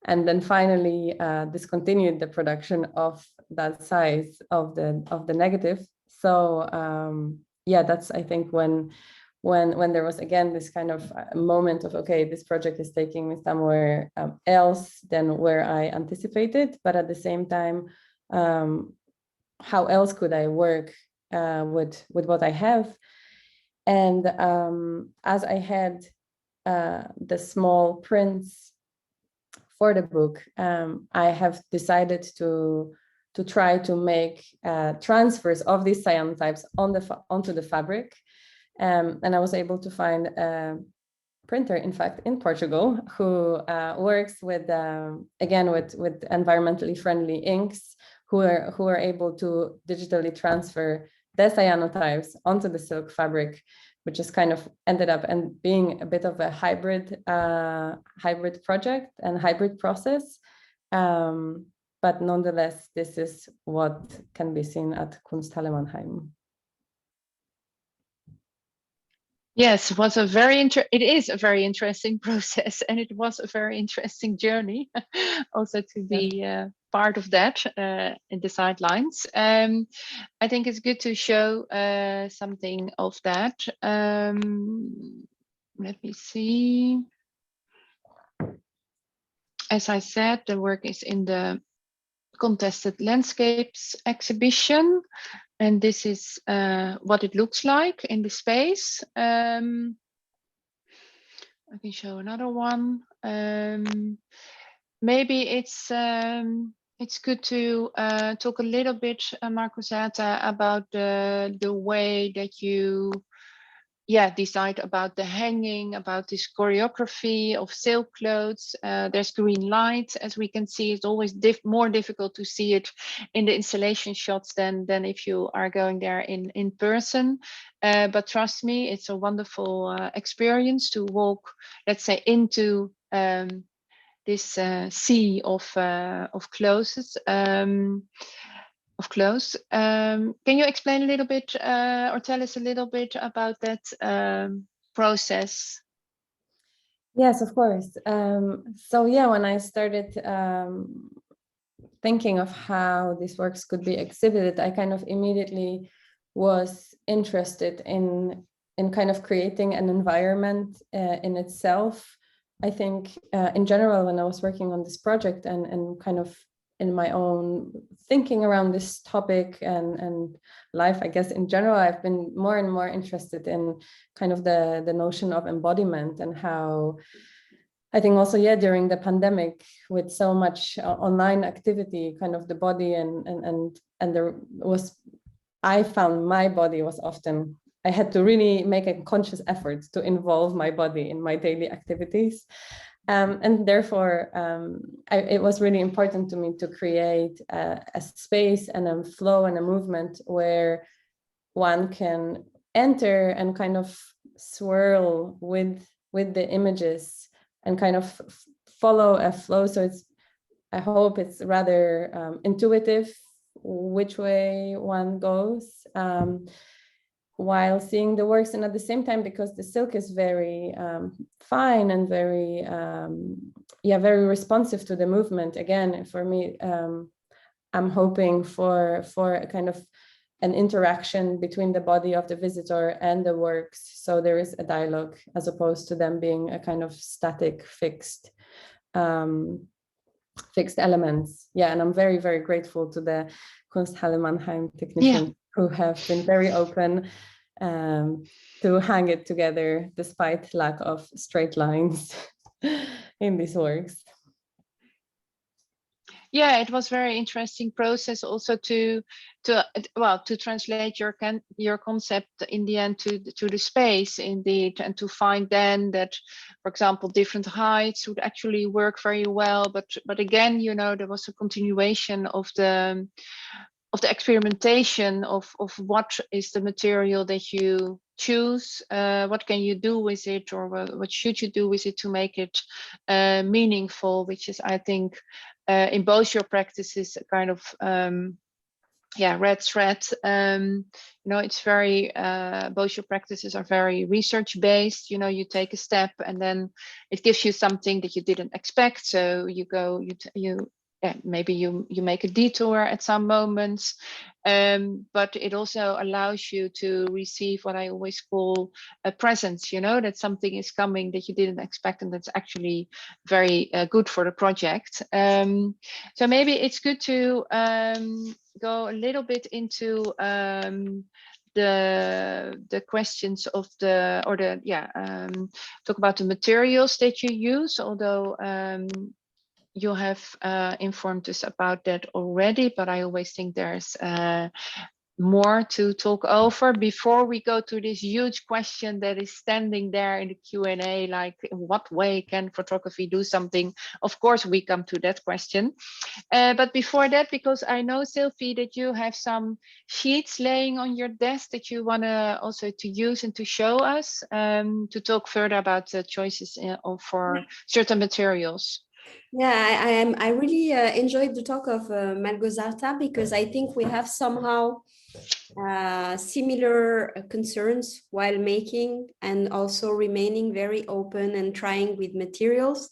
and then finally discontinued the production of that size of the negative. So that's, I think, when when there was again this kind of moment of, okay, this project is taking me somewhere else than where I anticipated, but at the same time, how else could I work with what I have? And as I had the small prints for the book, I have decided to try to make transfers of these cyanotypes onto the fabric. And I was able to find a printer, in fact, in Portugal, who works with, again, with environmentally friendly inks, who are able to digitally transfer the cyanotypes onto the silk fabric, which is kind of ended up and being a bit of a hybrid project and hybrid process. But nonetheless, this is what can be seen at Kunsthalle Mannheim. Yes, it is a very interesting process, and it was a very interesting journey also to be part of that in the sidelines. I think it's good to show something of that. Let me see. As I said, the work is in the Contested Landscapes exhibition. And this is what it looks like in the space. I can show another one. Maybe it's good to talk a little bit, Małgorzata, about the way that you decide about the hanging, about this choreography of silk clothes. There's green light, as we can see. It's always more difficult to see it in the installation shots than if you are going there in person. But trust me, it's a wonderful experience to walk, let's say, into this sea of clothes. Can you explain a little bit or tell us a little bit about that process? Yes, of course. So yeah, when I started thinking of how these works could be exhibited, I kind of immediately was interested in kind of creating an environment in itself. I think in general, when I was working on this project and kind of in my own thinking around this topic and life, I guess in general, I've been more and more interested in kind of the notion of embodiment, and how I think also, during the pandemic, with so much online activity, kind of the body and there was, I found my body was often, I had to really make a conscious effort to involve my body in my daily activities. And therefore, it was really important to me to create a space and a flow and a movement where one can enter and kind of swirl with the images and kind of follow a flow. So I hope it's rather intuitive which way one goes, while seeing the works, and at the same time, because the silk is very fine and very very responsive to the movement. Again, for me, I'm hoping for a kind of an interaction between the body of the visitor and the works, so there is a dialogue as opposed to them being a kind of static, fixed elements. And I'm very, very grateful to the Kunsthalle Mannheim technicians who have been very open to hang it together despite lack of straight lines in these works. It was very interesting process also to translate your concept in the end to the space, indeed, and to find then that, for example, different heights would actually work very well. But again, there was a continuation of the experimentation of what is the material that you choose, what can you do with it, or what should you do with it to make it meaningful, which is, I think, in both your practices kind of red thread. It's very both your practices are very research based. You take a step and then it gives you something that you didn't expect, so you go, maybe you make a detour at some moments, but it also allows you to receive what I always call a presence, you know, that something is coming that you didn't expect, and that's actually very good for the project. So maybe it's good to go a little bit into the questions of the, or the, talk about the materials that you use, although you have informed us about that already, but I always think there's more to talk over before we go to this huge question that is standing there in the Q&A, like in what way can photography do something? Of course, we come to that question. But before that, because I know, Silvy, that you have some sheets laying on your desk that you want to also to use and to show us, to talk further about the choices for certain materials. Yeah, I really enjoyed the talk of Małgorzata, because I think we have somehow similar concerns while making, and also remaining very open and trying with materials.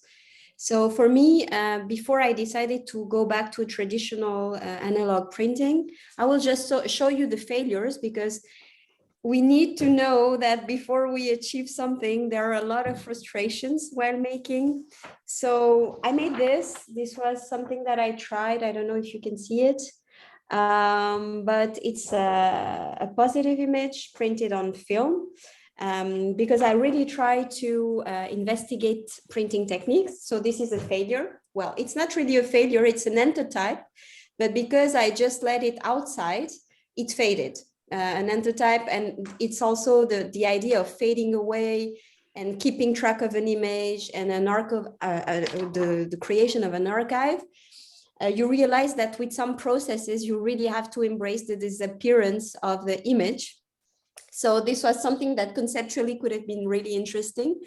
So for me, before I decided to go back to traditional analog printing, I will just show you the failures, because we need to know that before we achieve something, there are a lot of frustrations while making. So I made this. This was something that I tried. I don't know if you can see it, but it's a positive image printed on film, because I really try to investigate printing techniques. So this is a failure. Well, it's not really a failure, it's an anthrotype, but because I just let it outside, it faded. An anthrotype, and it's also the idea of fading away and keeping track of an image and an archive, the creation of an archive. You realize that with some processes, you really have to embrace the disappearance of the image. So this was something that conceptually could have been really interesting,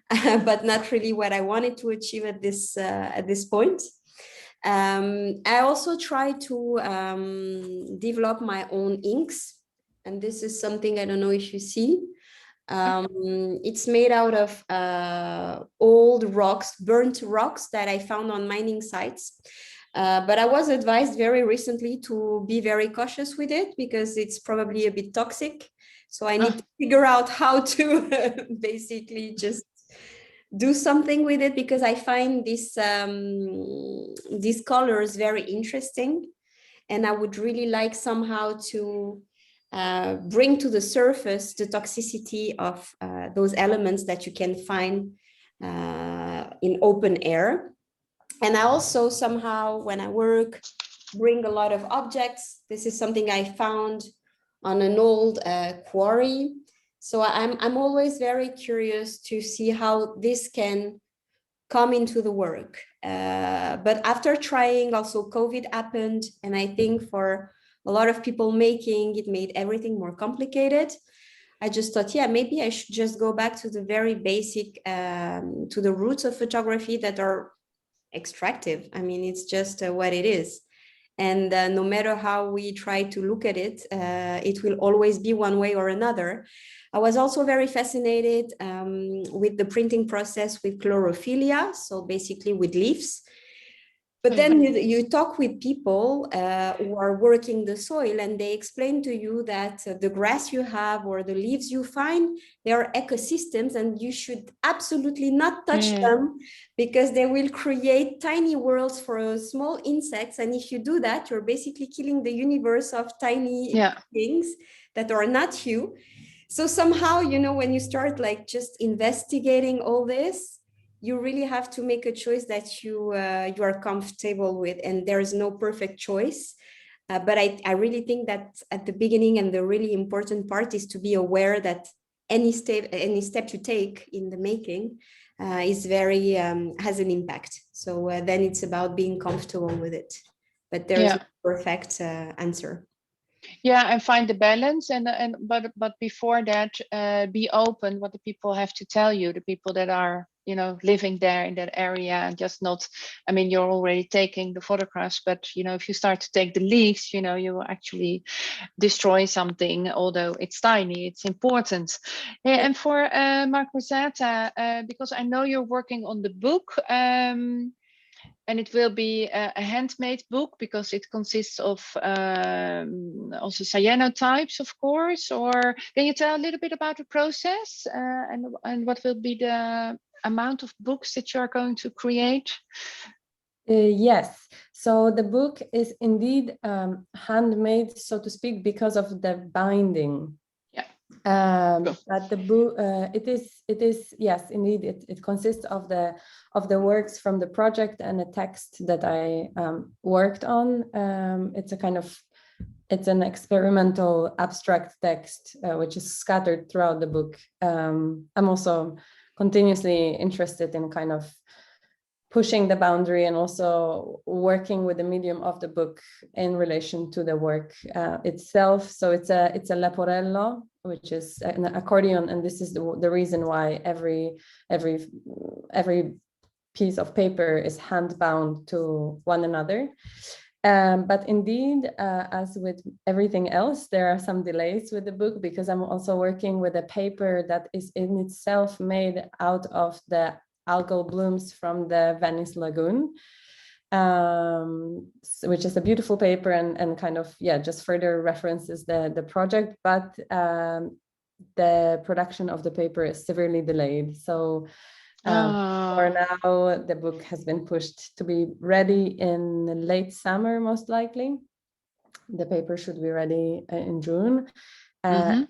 but not really what I wanted to achieve at this point. I also try to develop my own inks. And this is something, I don't know if you see. It's made out of old rocks, burnt rocks that I found on mining sites. But I was advised very recently to be very cautious with it, because it's probably a bit toxic. So I need to figure out how to basically just do something with it, because I find these colors very interesting. And I would really like somehow to bring to the surface the toxicity of those elements that you can find in open air. And I also somehow, when I work, bring a lot of objects. This is something I found on an old quarry. So I'm always very curious to see how this can come into the work. But after trying, also COVID happened. And I think for a lot of people making, it made everything more complicated. I just thought, yeah, maybe I should just go back to the very basic, to the roots of photography that are extractive. I mean, it's just what it is. And no matter how we try to look at it, it will always be one way or another. I was also very fascinated with the printing process with chlorophylla, so basically with leaves. But then you talk with people who are working the soil, and they explain to you that the grass you have or the leaves you find, they are ecosystems, and you should absolutely not touch them, because they will create tiny worlds for small insects. And if you do that, you're basically killing the universe of tiny things that are not you. So somehow, you know, when you start like just investigating all this, you really have to make a choice that you are comfortable with, and there is no perfect choice. But I really think that at the beginning, and the really important part is to be aware that any step you take in the making is very has an impact. So then it's about being comfortable with it. But there is no perfect answer. Yeah, and find the balance, but before that, be open what the people have to tell you, the people that are, you know, living there in that area, and just not, I mean, you're already taking the photographs, but you know, if you start to take the leaves, you know, you will actually destroy something, although it's tiny, it's important. And for Małgorzata, because I know you're working on the book, and it will be a handmade book because it consists of also cyanotypes, of course. Or can you tell a little bit about the process and what will be the amount of books that you are going to create? Yes, so the book is indeed handmade, so to speak, because of the binding. But the book, it is yes, indeed, it consists of the works from the project and a text that I worked on. It's an experimental abstract text which is scattered throughout the book. I'm also continuously interested in kind of pushing the boundary and also working with the medium of the book in relation to the work itself. So it's a leporello, which is an accordion, and this is the reason why every piece of paper is hand bound to one another. But indeed, as with everything else, there are some delays with the book because I'm also working with a paper that is in itself made out of the algal blooms from the Venice Lagoon, which is a beautiful paper and kind of, just further references the project, but the production of the paper is severely delayed. So for now, the book has been pushed to be ready in late summer, most likely. The paper should be ready in June. And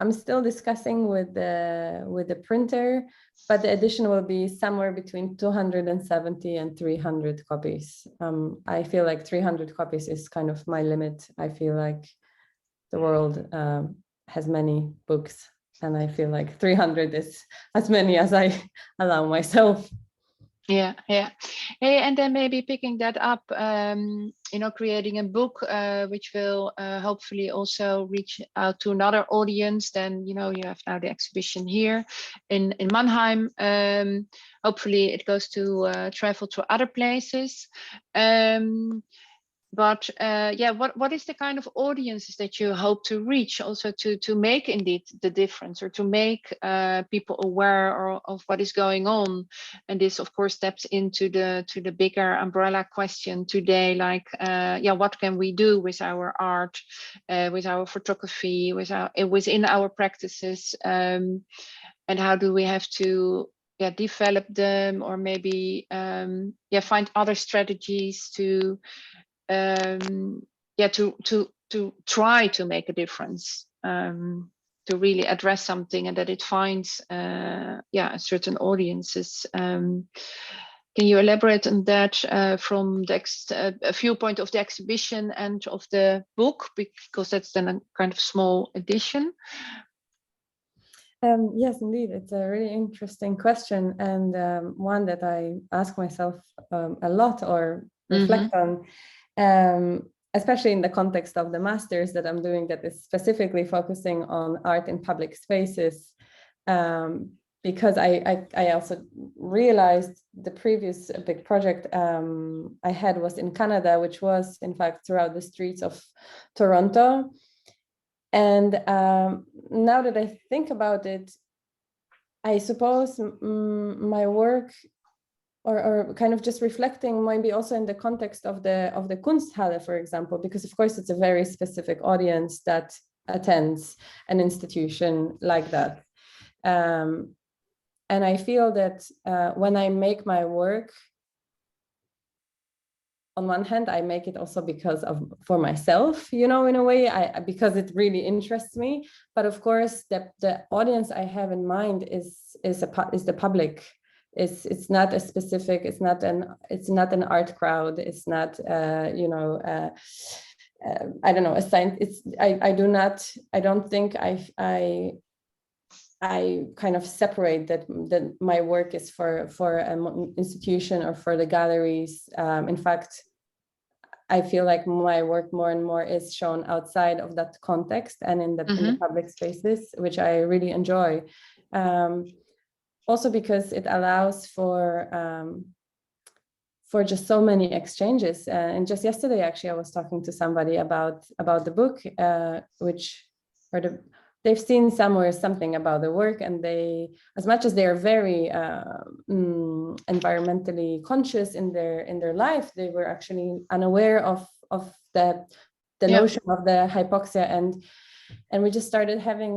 I'm still discussing with the printer, but the edition will be somewhere between 270 and 300 copies. I feel like 300 copies is kind of my limit. I feel like the world has many books, and I feel like 300 is as many as I allow myself. Yeah. Hey, and then maybe picking that up, creating a book which will hopefully also reach out to another audience. Then you have now the exhibition here in Mannheim. Hopefully it goes to travel to other places. But what is the kind of audiences that you hope to reach, also to make indeed the difference, or to make people aware of what is going on? And this, of course, steps into the bigger umbrella question today, like what can we do with our art, with our photography, within our practices, and how do we have to develop them, or maybe find other strategies to try to make a difference, to really address something, and that it finds certain audiences. Can you elaborate on that from the viewpoint of the exhibition and of the book, because that's then a kind of small edition? Yes, indeed, it's a really interesting question, and one that I ask myself a lot or reflect on. Especially in the context of the master's that I'm doing, that is specifically focusing on art in public spaces, because I also realized the previous big project I had was in Canada, which was in fact throughout the streets of Toronto. And now that I think about it, I suppose my work, or kind of just reflecting, maybe also in the context of the Kunsthalle, for example, because of course it's a very specific audience that attends an institution like that. And I feel that when I make my work, on one hand, I make it also for myself, in a way, because it really interests me. But of course, the audience I have in mind is the public. It's not a specific. It's not an art crowd. It's not I don't know, a sign. I don't think I kind of separate that my work is for an institution or for the galleries. In fact, I feel like my work more and more is shown outside of that context and in the public spaces, which I really enjoy. Also because it allows for just so many exchanges. And just yesterday, actually, I was talking to somebody about the book, they've seen somewhere something about the work, and they, as much as they are very environmentally conscious in their life, they were actually unaware of the notion of the hypoxia, and we just started having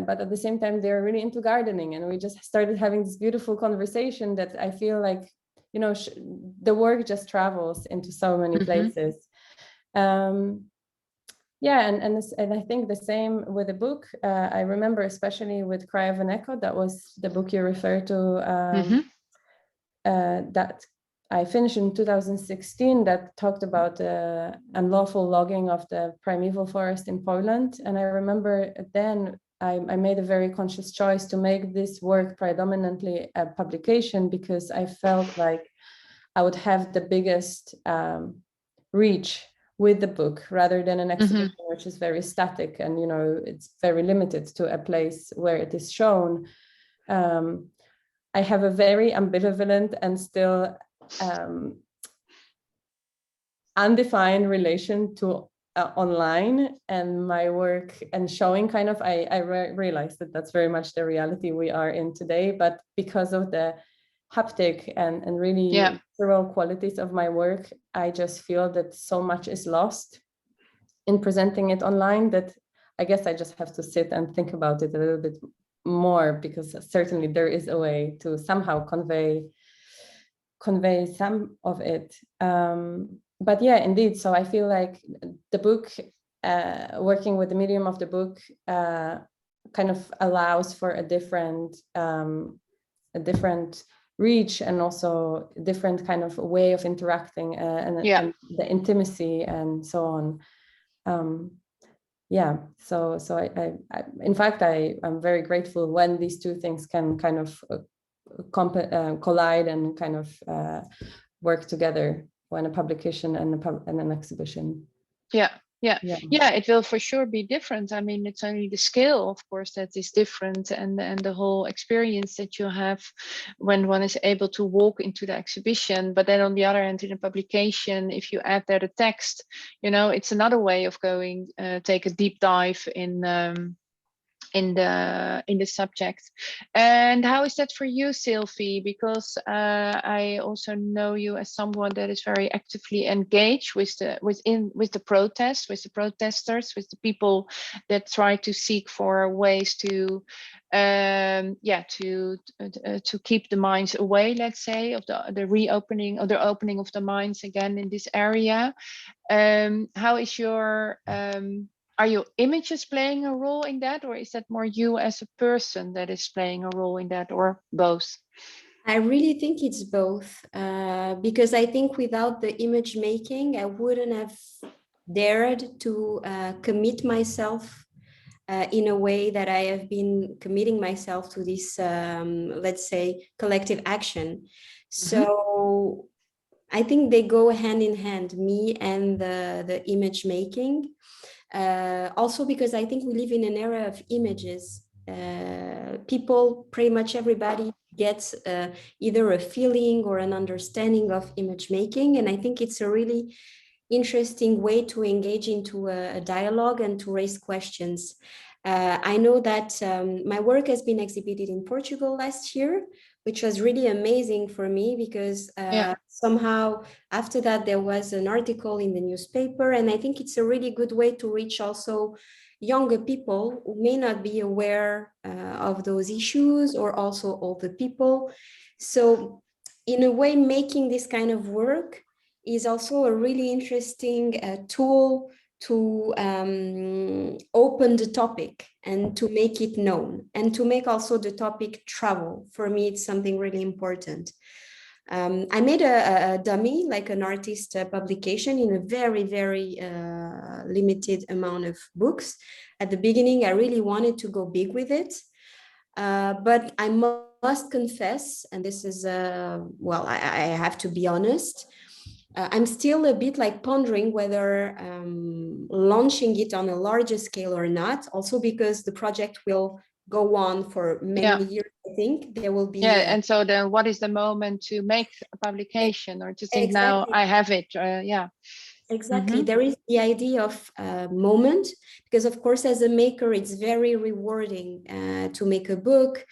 but at the same time they're really into gardening, and we just started having this beautiful conversation that I feel like, you know, the work just travels into so many places. Yeah, and I think the same with the book. I remember especially with Cry of an Echo, that was the book you referred to, that I finished in 2016, that talked about the unlawful logging of the primeval forest in Poland. And I remember then I made a very conscious choice to make this work predominantly a publication, because I felt like I would have the biggest reach with the book, rather than an exhibition which is very static and, you know, it's very limited to a place where it is shown. I have a very ambivalent and still undefined relation to online and my work and showing kind of, I realized that that's very much the reality we are in today, but because of the haptic and really visceral qualities of my work, I just feel that so much is lost in presenting it online, that I guess I just have to sit and think about it a little bit more, because certainly there is a way to somehow convey some of it. But yeah, indeed. So I feel like the book, working with the medium of the book, kind of allows for a different reach, and also a different kind of way of interacting, and the intimacy and so on. Yeah, so I in fact, I'm very grateful when these two things can kind of collide and kind of work together, when a publication and an exhibition. Yeah, it will for sure be different. I mean, it's only the scale, of course, that is different, and the whole experience that you have when one is able to walk into the exhibition. But then on the other hand, in a publication, if you add there the text, you know, it's another way of going, take a deep dive in the subject. And how is that for you, Silvy? Because I also know you as someone that is very actively engaged with the protests, with the protesters, with the people that try to seek for ways to keep the minds away, let's say, of the reopening or the opening of the minds again in this area. How is your are your images playing a role in that, or is that more you as a person that is playing a role in that, or both? I really think it's both, because I think without the image making, I wouldn't have dared to commit myself in a way that I have been committing myself to this, let's say, collective action. So I think they go hand in hand, me and the image making. Also because I think we live in an era of images. People, pretty much everybody gets either a feeling or an understanding of image making. And I think it's a really interesting way to engage into a dialogue and to raise questions. I know that my work has been exhibited in Portugal last year, which was really amazing for me, because somehow after that there was an article in the newspaper, and I think it's a really good way to reach also younger people who may not be aware of those issues, or also older people. So in a way, making this kind of work is also a really interesting tool to open the topic and to make it known, and to make also the topic travel. For me, it's something really important. I made a dummy, like an artist publication, in a very, very limited amount of books. At the beginning, I really wanted to go big with it. But I must confess, and this is, well, I have to be honest, I'm still a bit like pondering whether launching it on a larger scale or not, also because the project will go on for many years. I think there will be and so then what is the moment to make a publication, or to think, now I have it? exactly. There is the idea of moment, because of course, as a maker, it's very rewarding to make a book,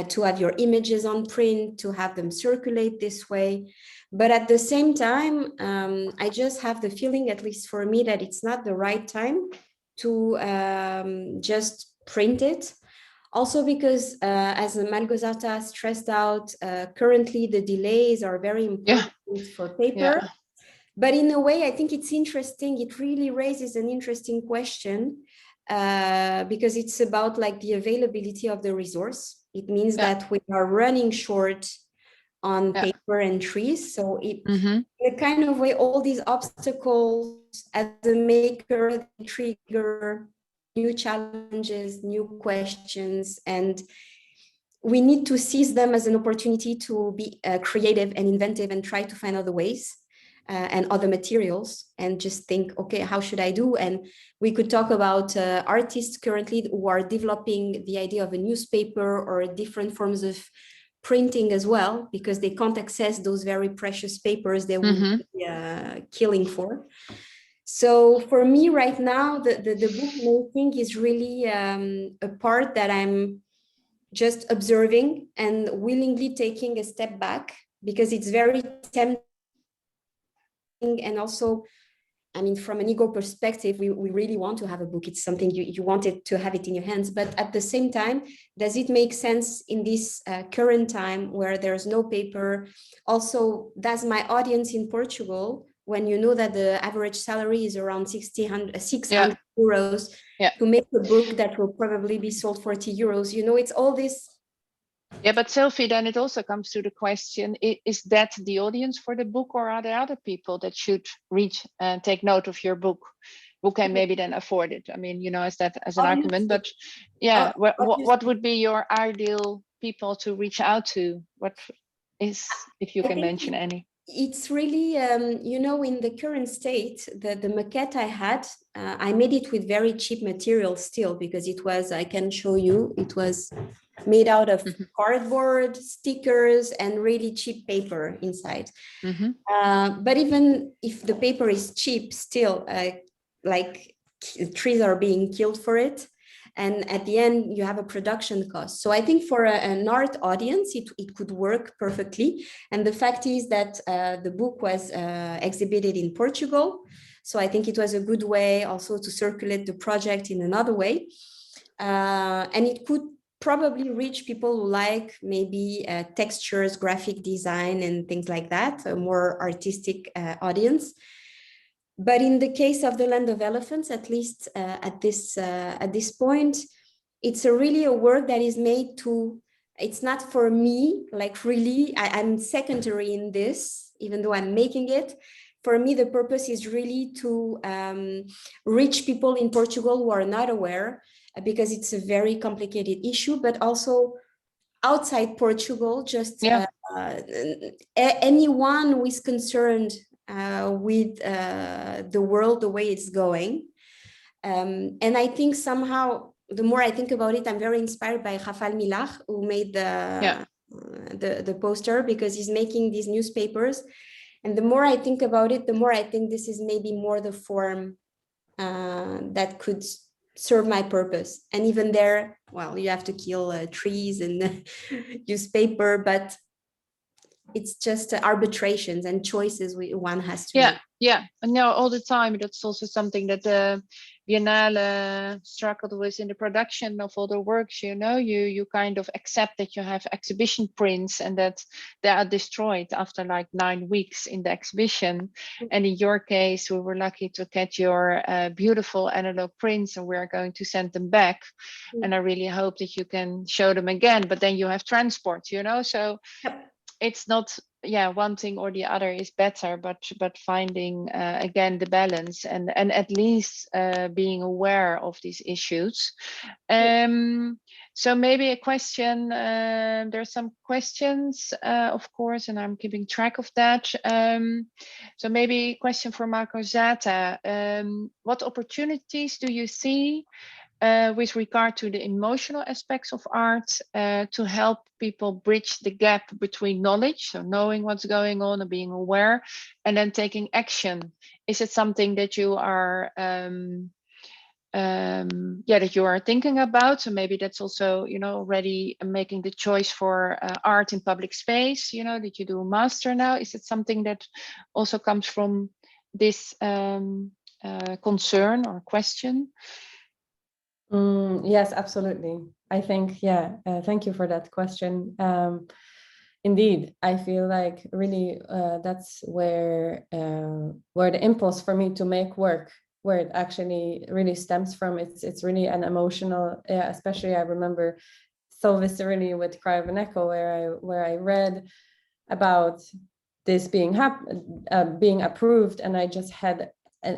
to have your images on print, to have them circulate this way. But at the same time, I just have the feeling, at least for me, that it's not the right time to just print it. Also because, as Małgorzata stressed out, currently the delays are very important for paper. Yeah. But in a way, I think it's interesting. It really raises an interesting question because it's about like the availability of the resource. It means that we are running short on paper and trees. So it, in a kind of way, all these obstacles as a maker trigger new challenges, new questions, and we need to seize them as an opportunity to be creative and inventive and try to find other ways and other materials, and just think, okay, how should I do? And we could talk about artists currently who are developing the idea of a newspaper or different forms of printing as well, because they can't access those very precious papers they would be killing for. So for me right now, the book making is really a part that I'm just observing and willingly taking a step back, because it's very tempting. And also, I mean, from an ego perspective, we really want to have a book. It's something you wanted to have it in your hands. But at the same time, does it make sense in this current time where there's no paper? Also, does my audience in Portugal, when you know that the average salary is around 600 euros, to make a book that will probably be sold 40 euros, you know, it's all this. Yeah, but Silvy, then it also comes to the question, is that the audience for the book, or are there other people that should reach and take note of your book who can maybe then afford it? I mean, you know, is that as an argument, but yeah, what would be your ideal people to reach out to? What is, if you can mention any? It's really, you know, in the current state, the maquette I had, I made it with very cheap materials still, because it was, I can show you, it was made out of cardboard, stickers, and really cheap paper inside. But even if the paper is cheap, still, like trees are being killed for it. And at the end, you have a production cost. So I think for an art audience, it could work perfectly. And the fact is that the book was exhibited in Portugal. So I think it was a good way also to circulate the project in another way. And it could probably reach people who like maybe textures, graphic design, and things like that, a more artistic audience. But in the case of the Land of Elephants, at least at this point, it's really a work that is made to, it's not for me, like really, I'm secondary in this, even though I'm making it. For me, the purpose is really to reach people in Portugal who are not aware, because it's a very complicated issue, but also outside Portugal, just anyone who is concerned with the world, the way it's going. And I think somehow, the more I think about it, I'm very inspired by Rafael Millar, who made the poster, because he's making these newspapers. And the more I think about it, the more I think this is maybe more the form that could serve my purpose. And even there, well, you have to kill trees and use paper, but it's just arbitrations and choices one has to make. Yeah, and no, all the time. That's also something that the Biennale struggled with in the production of all the works. You know, you kind of accept that you have exhibition prints and that they are destroyed after like 9 weeks in the exhibition. And in your case, we were lucky to get your beautiful analog prints, and we are going to send them back. And I really hope that you can show them again. But then you have transport, you know, so. It's not, one thing or the other is better, but finding again the balance and at least being aware of these issues. So maybe a question. There's some questions, of course, and I'm keeping track of that. So maybe a question for Małgorzata. What opportunities do you see with regard to the emotional aspects of art, to help people bridge the gap between knowledge, so knowing what's going on and being aware, and then taking action. Is it something that you are that you are thinking about? So maybe that's also, you know, already making the choice for art in public space, you know, that you do a master now. Is it something that also comes from this concern or question? Yes, absolutely. I think, yeah, thank you for that question. Indeed, I feel like really that's where the impulse for me to make work, where it actually really stems from. It's really an emotional, especially I remember so viscerally with Cry of an Echo, where I read about this being approved, and I just had a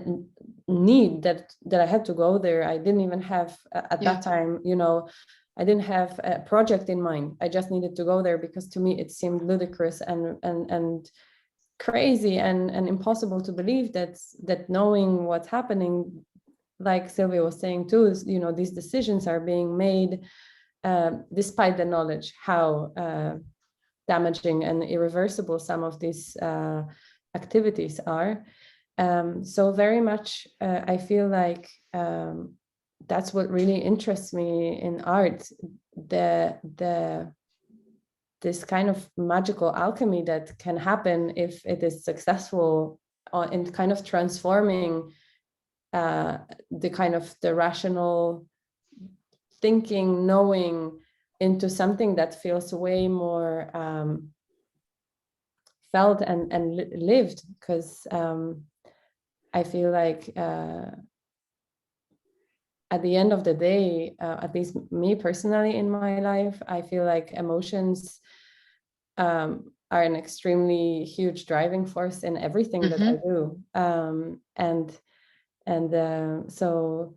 need that I had to go there. I didn't even have at that time, you know, I didn't have a project in mind. I just needed to go there because to me it seemed ludicrous and crazy and impossible to believe that knowing what's happening, like Sylvia was saying too, is, you know, these decisions are being made despite the knowledge how damaging and irreversible some of these activities are. So very much I feel like that's what really interests me in art, this kind of magical alchemy that can happen if it is successful in kind of transforming the rational thinking, knowing into something that feels way more felt and lived, because I feel like at the end of the day, at least me personally in my life, I feel like emotions are an extremely huge driving force in everything that I do. So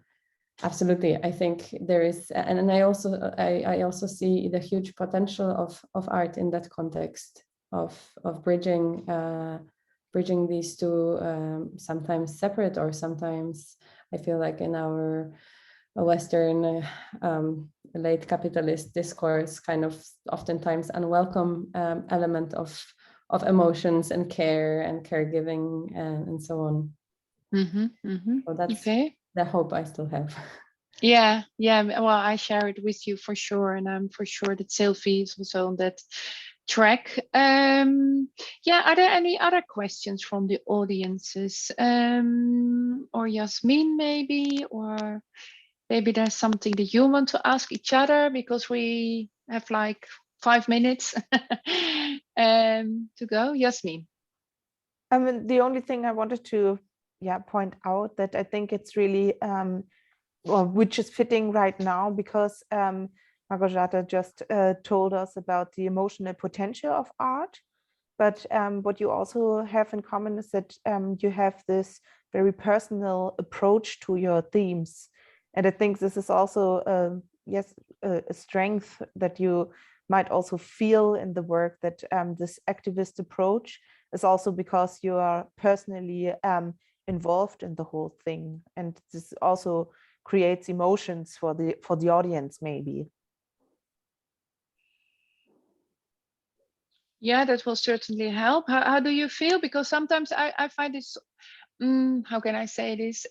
absolutely, I think there is, and I also see the huge potential of art in that context of bridging these two, sometimes separate, or sometimes I feel like in our Western late capitalist discourse, kind of oftentimes unwelcome element of emotions and care and caregiving and so on. So that's the hope I still have. Yeah. Well, I share it with you for sure, and I'm for sure that Sylvie is also on that track. Are there any other questions from the audiences, or Yasmin maybe, or maybe there's something that you want to ask each other, because we have like 5 minutes to go. Yasmin. I mean, the only thing I wanted to point out that I think it's really which is fitting right now, because Małgorzata just told us about the emotional potential of art, but what you also have in common is that you have this very personal approach to your themes, and I think this is also a strength that you might also feel in the work, that this activist approach is also because you are personally involved in the whole thing, and this also creates emotions for the audience maybe. Yeah, that will certainly help. How do you feel? Because sometimes I find this, how can I say this?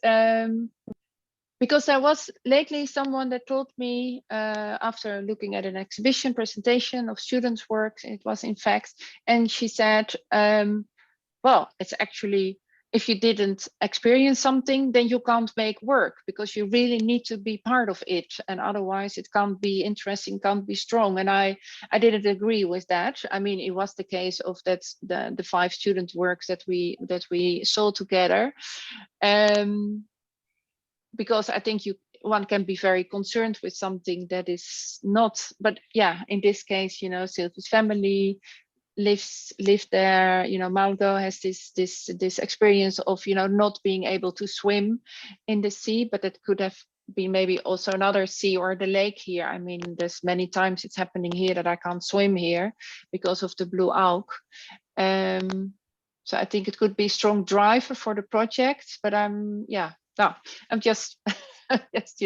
Because there was lately someone that told me after looking at an exhibition presentation of students' work, it was in fact, and she said, well, it's actually, if you didn't experience something, then you can't make work, because you really need to be part of it, and otherwise it can't be interesting, can't be strong. And I didn't agree with that. I mean, it was the case of that the 5 student works that we saw together, because I think one can be very concerned with something that is not. But yeah, in this case, you know, Sylvie's family lived there, you know, Malgo has this experience of, you know, not being able to swim in the sea, but it could have been maybe also another sea or the lake here. I mean, there's many times it's happening here that I can't swim here because of the blue algae. So I think it could be a strong driver for the project, but I'm just Just,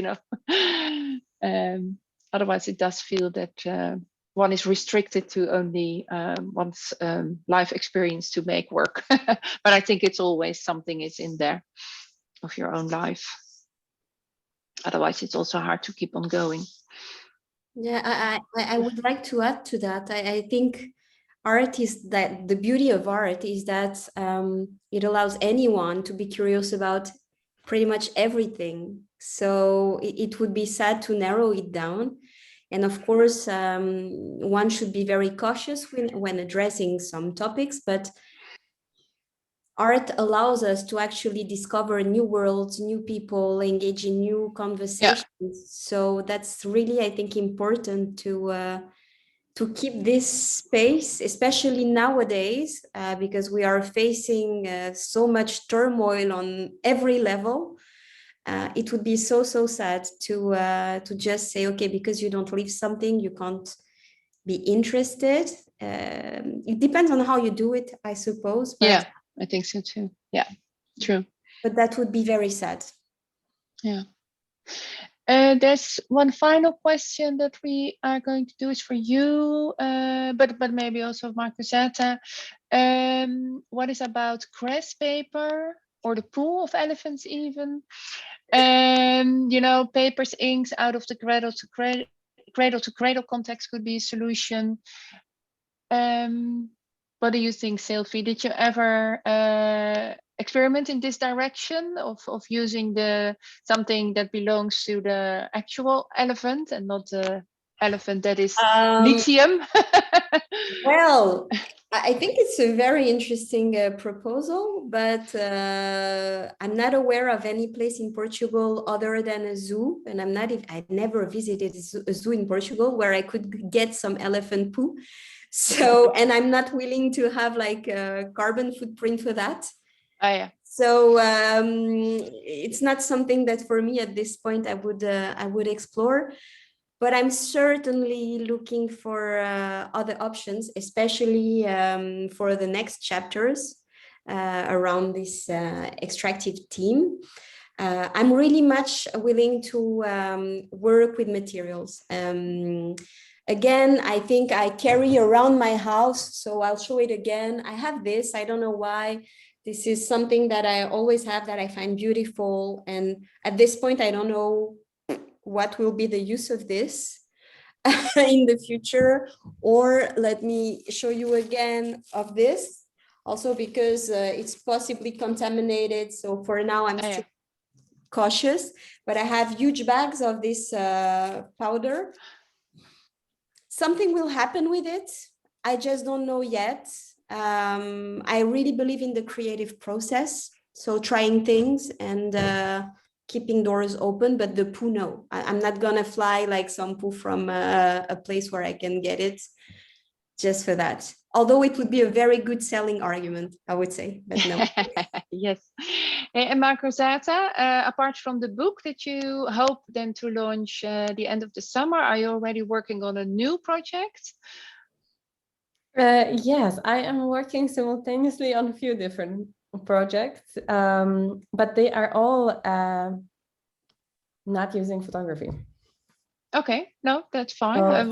otherwise it does feel that one is restricted to only one's life experience to make work. But I think it's always something is in there of your own life. Otherwise it's also hard to keep on going. Yeah, I would like to add to that. I think art is that the beauty of art is that it allows anyone to be curious about pretty much everything. So it would be sad to narrow it down. And of course, one should be very cautious when addressing some topics, but art allows us to actually discover new worlds, new people, engage in new conversations. Yeah. So that's really, I think, important to keep this space, especially nowadays, because we are facing so much turmoil on every level. It would be so sad to just say, okay, because you don't live something, you can't be interested. It depends on how you do it, I suppose. But, yeah, I think so too. Yeah, true. But that would be very sad. Yeah. There's one final question that we are going to do is for you, but maybe also Małgorzata. What is about cress paper or the pool of elephants even? Papers, inks out of the cradle to cradle context could be a solution. What do you think, Silvy? Did you ever experiment in this direction of using something that belongs to the actual elephant and not the elephant that is lithium? Well, I think it's a very interesting proposal, but I'm not aware of any place in Portugal other than a zoo, and I never visited a zoo in Portugal where I could get some elephant poo. So, and I'm not willing to have like a carbon footprint for that. Oh, yeah. So it's not something that for me at this point I would explore, but I'm certainly looking for other options, especially for the next chapters around this extractive theme. I'm really much willing to work with materials. Again, I think I carry around my house, so I'll show it again. I have this, I don't know why. This is something that I always have that I find beautiful. And at this point, I don't know what will be the use of this in the future. Or let me show you again of this, also because it's possibly contaminated. So for now, I'm still cautious, but I have huge bags of this powder. Something will happen with it. I just don't know yet. I really believe in the creative process. So trying things and keeping doors open, but the poo, no. I'm not gonna fly like some poo from a place where I can get it just for that. Although it would be a very good selling argument, I would say, but no. Yes. And Małgorzata, apart from the book that you hope then to launch the end of the summer, are you already working on a new project? Yes, I am working simultaneously on a few different projects, but they are all not using photography. Okay, no, that's fine.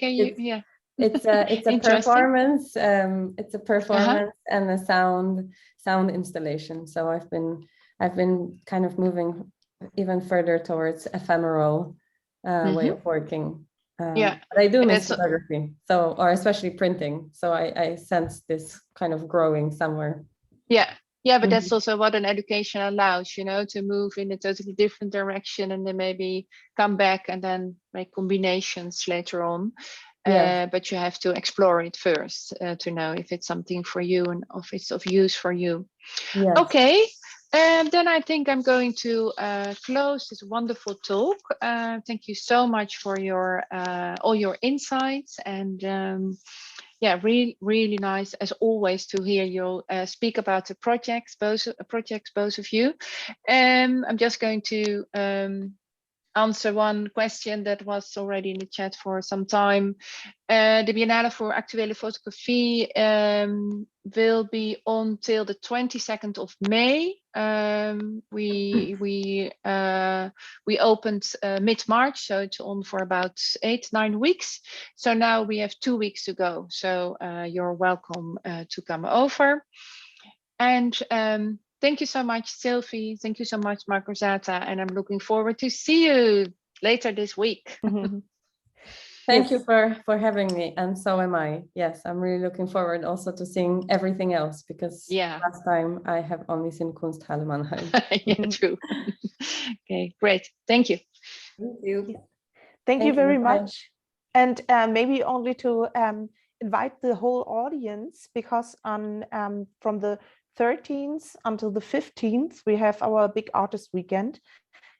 Yeah. It's a performance. It's a performance and a sound installation. So I've been kind of moving even further towards ephemeral way of working. But I do miss photography, or especially printing. So I sense this kind of growing somewhere. Yeah, but that's also what an education allows, to move in a totally different direction and then maybe come back and then make combinations later on. But you have to explore it first to know if it's something for you and if it's of use for you. Yes. Okay. Then I think I'm going to close this wonderful talk. Thank you so much for your all your insights, and really nice as always to hear you speak about the projects, both of you. I'm just going to answer one question that was already in the chat for some time. The Biennale for Actuelle Fotografie will be until the 22nd of May. We opened mid-March, so it's on for about 8-9 weeks. So now we have 2 weeks to go. So you're welcome to come over. And thank you so much, Silvy. Thank you so much, Małgorzata. And I'm looking forward to see you later this week. Thank you for having me, and so am I. Yes, I'm really looking forward also to seeing everything else, because last time I have only seen Kunsthalle Mannheim. Yeah, true. Okay, great. Thank you. Thank you. Thank you very much. And maybe only to invite the whole audience, because on from the 13th until the 15th, we have our big artist weekend.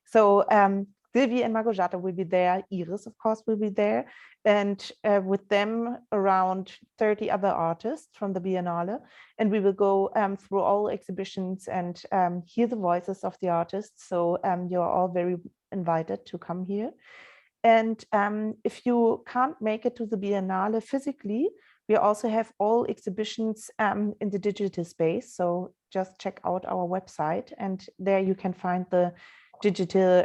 So Silvy and Małgorzata will be there. Iris, of course, will be there. And with them, around 30 other artists from the Biennale. And we will go through all exhibitions and hear the voices of the artists. So you're all very invited to come here. And if you can't make it to the Biennale physically, we also have all exhibitions in the digital space. So just check out our website, and there you can find the digital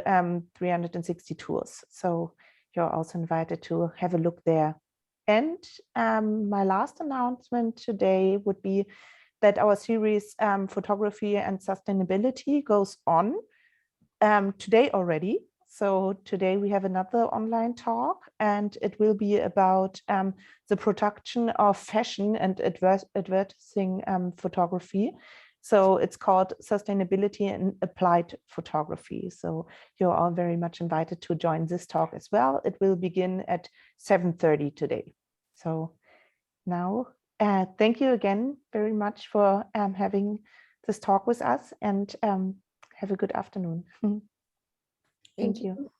360 tours. So you're also invited to have a look there. And my last announcement today would be that our series Photography and Sustainability goes on today already. So today we have another online talk, and it will be about the production of fashion and advertising photography. So it's called Sustainability and Applied Photography. So you're all very much invited to join this talk as well. It will begin at 7:30 today. So now, thank you again very much for having this talk with us, and have a good afternoon. Thank you.